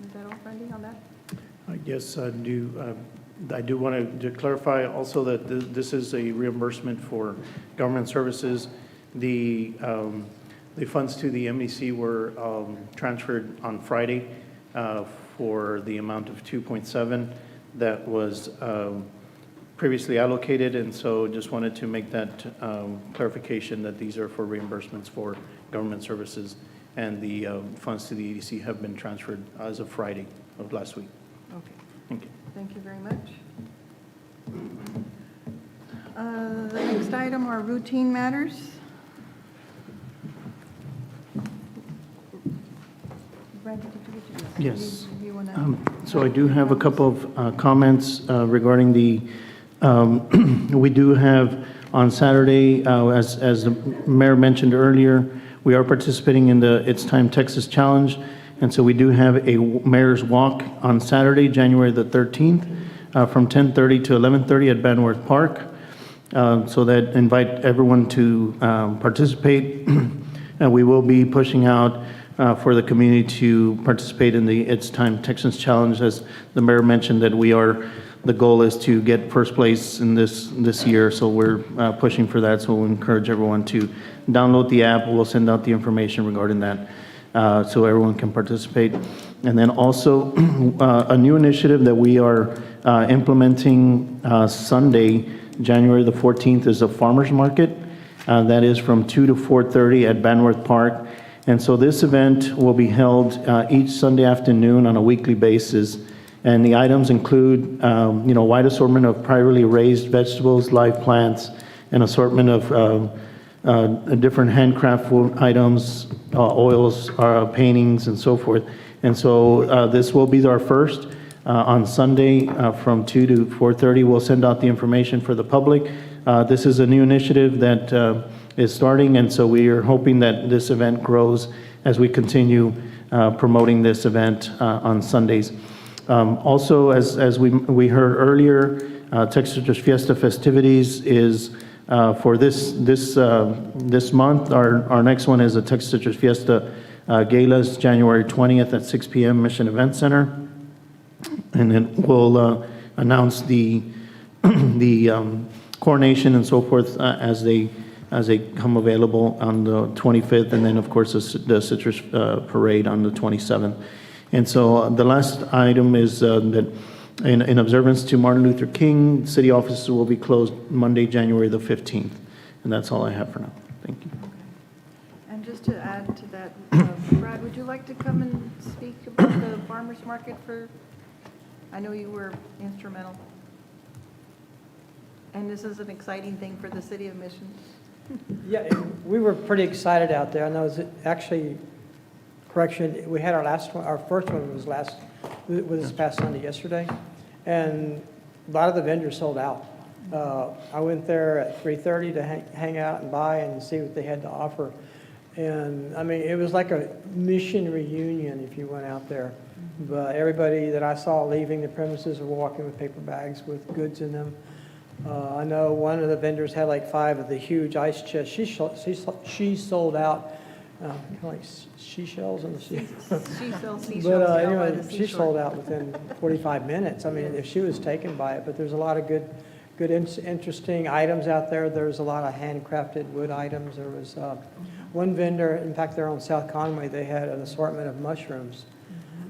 Is that all, Brandy, on that? Yes, I do want to clarify also that this is a reimbursement for government services. The funds to the MEC were transferred on Friday for the amount of 2.7 that was previously allocated, and so just wanted to make that clarification that these are for reimbursements for government services, and the funds to the EDC have been transferred as of Friday of last week. Okay. Thank you. Thank you very much. The next item are routine matters. Brandy, did you get your list? Yes. You wanna- So I do have a couple of comments regarding the, we do have on Saturday, as the mayor mentioned earlier, we are participating in the It's Time Texas Challenge. And so we do have a mayor's walk on Saturday, January the 13th, from 10:30 to 11:30 at Banworth Park. So that invite everyone to participate. And we will be pushing out for the community to participate in the It's Time Texas Challenge. As the mayor mentioned, that the goal is to get first place in this year. So we're pushing for that. So we'll encourage everyone to download the app. We'll send out the information regarding that. So everyone can participate. And then also a new initiative that we are implementing Sunday, January the 14th, is a farmer's market. That is from 2 to 4:30 at Banworth Park. And so this event will be held each Sunday afternoon on a weekly basis. And the items include, a wide assortment of privately raised vegetables, live plants, an assortment of different handcraft items, oils, paintings, and so forth. And so this will be our first on Sunday from 2 to 4:30. We'll send out the information for the public. This is a new initiative that is starting, and so we are hoping that this event grows as we continue promoting this event on Sundays. Also, as we heard earlier, Texas Citrus Fiesta festivities is for this month. Our next one is the Texas Citrus Fiesta Galas, January 20th at 6 p.m. Mission Event Center. And then we'll announce the coronation and so forth as they come available on the 25th, and then of course the Citrus Parade on the 27th. And so the last item is that in observance to Martin Luther King, city offices will be closed Monday, January the 15th. And that's all I have for now. Thank you. And just to add to that, Brad, would you like to come and speak about the farmer's market for, I know you were instrumental. And this is an exciting thing for the city of Mission. Yeah, we were pretty excited out there, and that was actually, correction, we had our first one was this past Sunday, yesterday, and a lot of the vendors sold out. I went there at 3:30 to hang out and buy and see what they had to offer. And I mean, it was like a Mission reunion if you went out there. But everybody that I saw leaving the premises were walking with paper bags with goods in them. I know one of the vendors had like 5 of the huge ice chests. She sold out, kind of like seashells in the sea. She sells seashells. But down by anyway, the she seashore. sold out within 45 minutes. I mean, if she was taken by it, but there's a lot of good, interesting items out there. There's a lot of handcrafted wood items. There was one vendor, in fact, they're on South Conway, they had an assortment of mushrooms.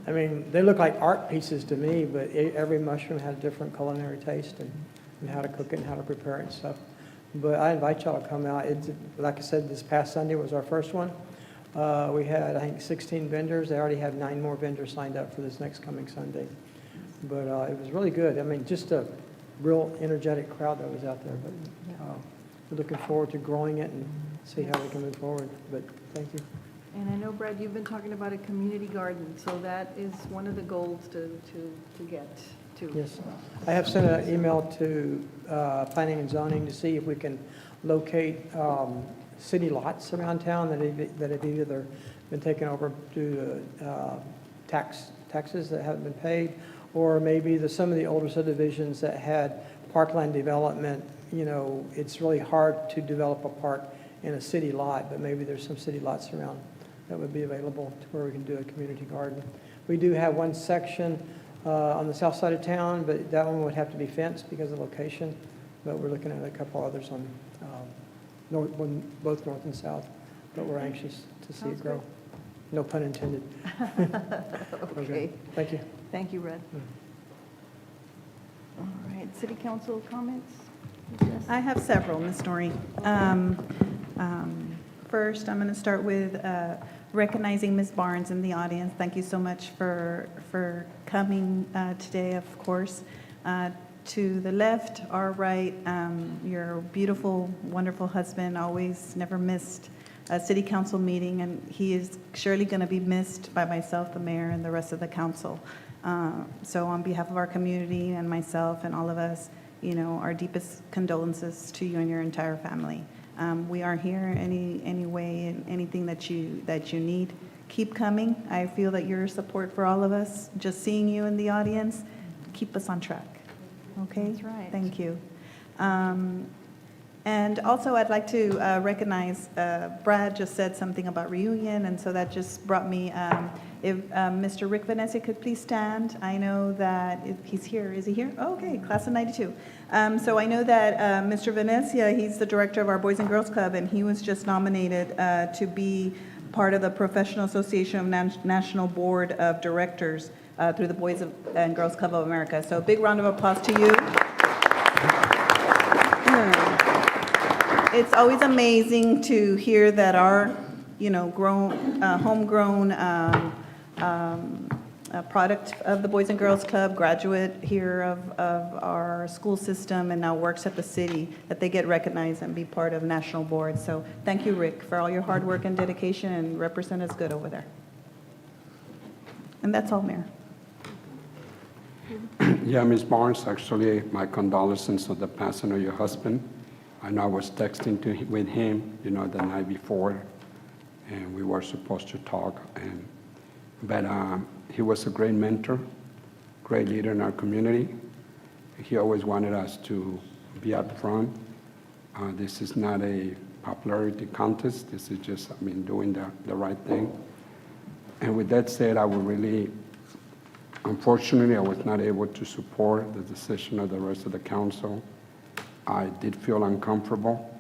I mean, they look like art pieces to me, but every mushroom had a different culinary taste and how to cook it and how to prepare it and stuff. But I invite y'all to come out. Like I said, this past Sunday was our first one. We had, I think, 16 vendors. They already have 9 more vendors signed up for this next coming Sunday. But it was really good. I mean, just a real energetic crowd that was out there. But we're looking forward to growing it and see how we can move forward. But thank you. And I know, Brad, you've been talking about a community garden, so that is one of the goals to get to. Yes. I have sent an email to Planning and Zoning to see if we can locate city lots around town that have either been taken over due to taxes that haven't been paid, or maybe some of the older subdivisions that had parkland development. You know, it's really hard to develop a park in a city lot, but maybe there's some city lots around that would be available to where we can do a community garden. We do have one section on the south side of town, but that one would have to be fenced because of the location. But we're looking at a couple others on both north and south, but we're anxious to see it grow. Good. No pun intended. Okay. Thank you. Thank you, Red. All right, city council comments? I have several, Ms. Norrie. First, I'm going to start with recognizing Ms. Barnes in the audience. Thank you so much for coming today, of course. To the left, our right, your beautiful, wonderful husband always never missed a city council meeting, and he is surely going to be missed by myself, the mayor, and the rest of the council. So on behalf of our community and myself and all of us, you know, our deepest condolences to you and your entire family. We are here any way and anything that you need. Keep coming. I feel that your support for all of us, just seeing you in the audience, keep us on track. Okay? That's right. Thank you. And also, I'd like to recognize, Brad just said something about reunion, and so that just brought me, if Mr. Rick Venezia could please stand. I know that if he's here, is he here? Oh, okay, class of 92. So I know that Mr. Venezia, he's the director of our Boys and Girls Club, and he was just nominated to be part of the Professional Association of National Board of Directors through the Boys and Girls Club of America. So a big round of applause to you. It's always amazing to hear that our, you know, homegrown product of the Boys and Girls Club, graduate here of our school system and now works at the city, that they get recognized and be part of national boards. So thank you, Rick, for all your hard work and dedication, and represent us good over there. And that's all, Mayor. Yeah, Ms. Barnes, actually, my condolences on the passing of your husband. I know I was texting with him, you know, the night before, and we were supposed to talk. But he was a great mentor, great leader in our community. He always wanted us to be up front. This is not a popularity contest. This is just, I mean, doing the right thing. And with that said, I would really, unfortunately, I was not able to support the decision of the rest of the council. I did feel uncomfortable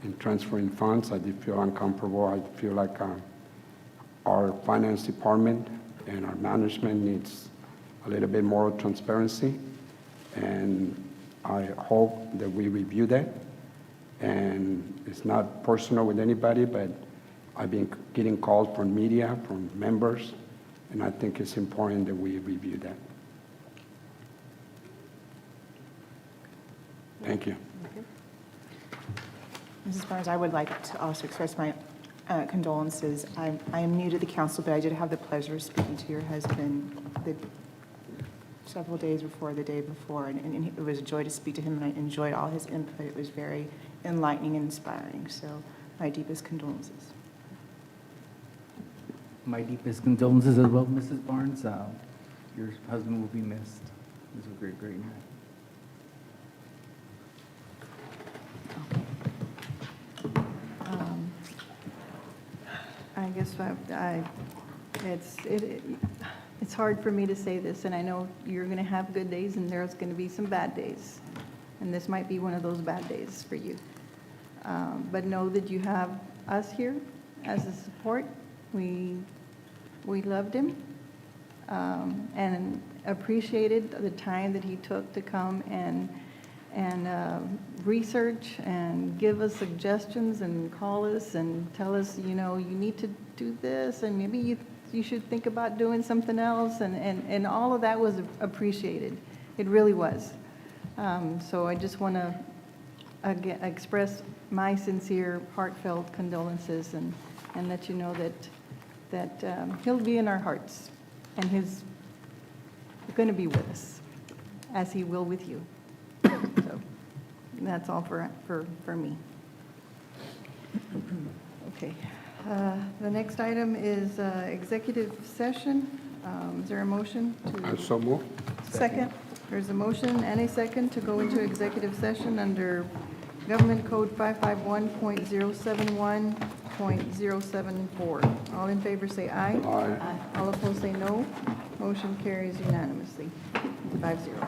in transferring funds. I did feel uncomfortable. I feel like our finance department and our management needs a little bit more transparency. And I hope that we review that. And it's not personal with anybody, but I've been getting calls from media, from members, and I think it's important that we review that. Thank you. Mrs. Barnes, I would like to also express my condolences. I am new to the council, but I did have the pleasure of speaking to your husband several days before, the day before, and it was a joy to speak to him, and I enjoyed all his input. It was very enlightening and inspiring, so my deepest condolences. My deepest condolences as well, Mrs. Barnes. Your husband will be missed. He was a great, great man. I guess it's hard for me to say this, and I know you're going to have good days and there's going to be some bad days. And this might be one of those bad days for you. But know that you have us here as a support. We loved him and appreciated the time that he took to come and research and give us suggestions and call us and tell us, you know, you need to do this and maybe you should think about doing something else, and all of that was appreciated. It really was. So I just want to express my sincere, heartfelt condolences and let you know that he'll be in our hearts and he's going to be with us as he will with you. So that's all for me. Okay. The next item is executive session. Is there a motion to? So move. Second. There's a motion and a second to go into executive session under Government Code 551.071.074. All in favor say aye. Aye. All opposed say no. Motion carries unanimously, 5-0.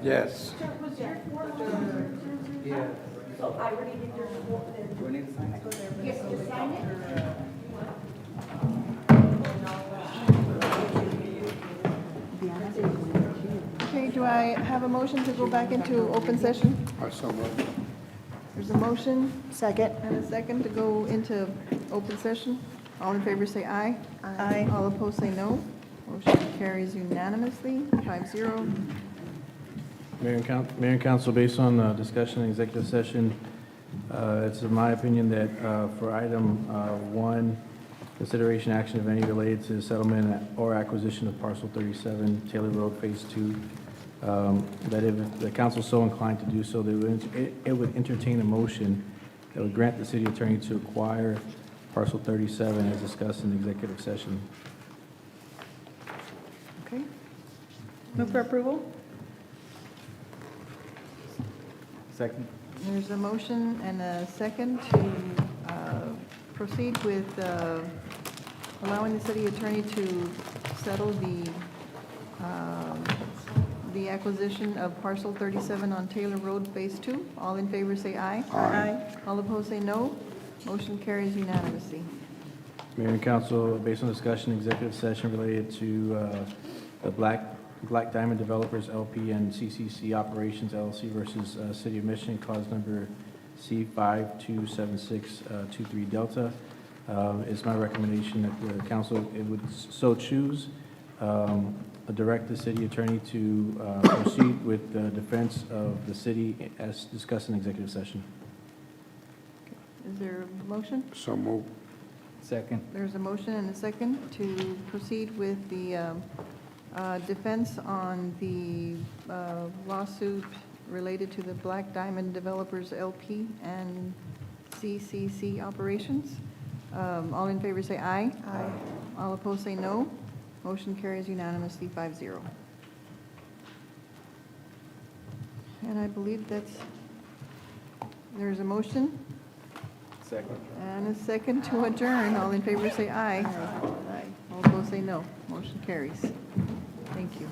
Yes. So I already did your report. Do I need to sign it? Yes, just sign it. Okay, do I have a motion to go back into open session? I so moved. There's a motion Second. and a second to go into open session. All in favor say aye. Aye. All opposed say no. Motion carries unanimously, 5-0. Mayor and Council, based on discussion in executive session, it's in my opinion that for item 1, consideration action of any related to settlement or acquisition of parcel 37 Taylor Road Phase 2, that if the council is so inclined to do so, it would entertain a motion that would grant the city attorney to acquire parcel 37 as discussed in executive session. Okay, Move for approval? Second. there's a motion and a second to proceed with allowing the city attorney to settle the acquisition of parcel 37 on Taylor Road Phase 2. All in favor say aye. Aye. All opposed say no. Motion carries unanimously. Mayor and Council, based on discussion in executive session related to the Black Diamond Developers LP and CCC Operations LLC versus City of Mission, cause number C527623 Delta, it's my recommendation that the council, it would so choose, direct the city attorney to proceed with the defense of the city as discussed in executive session. Is there a motion? So moved. Second. There's a motion and a second to proceed with the defense on the lawsuit related to the Black Diamond Developers LP and CCC Operations. All in favor say aye. Aye. All opposed say no. Motion carries unanimously, 5-0. And I believe there's a motion Second. and a second to adjourn. All in favor say aye. Aye. All opposed say no. Motion carries. Thank you.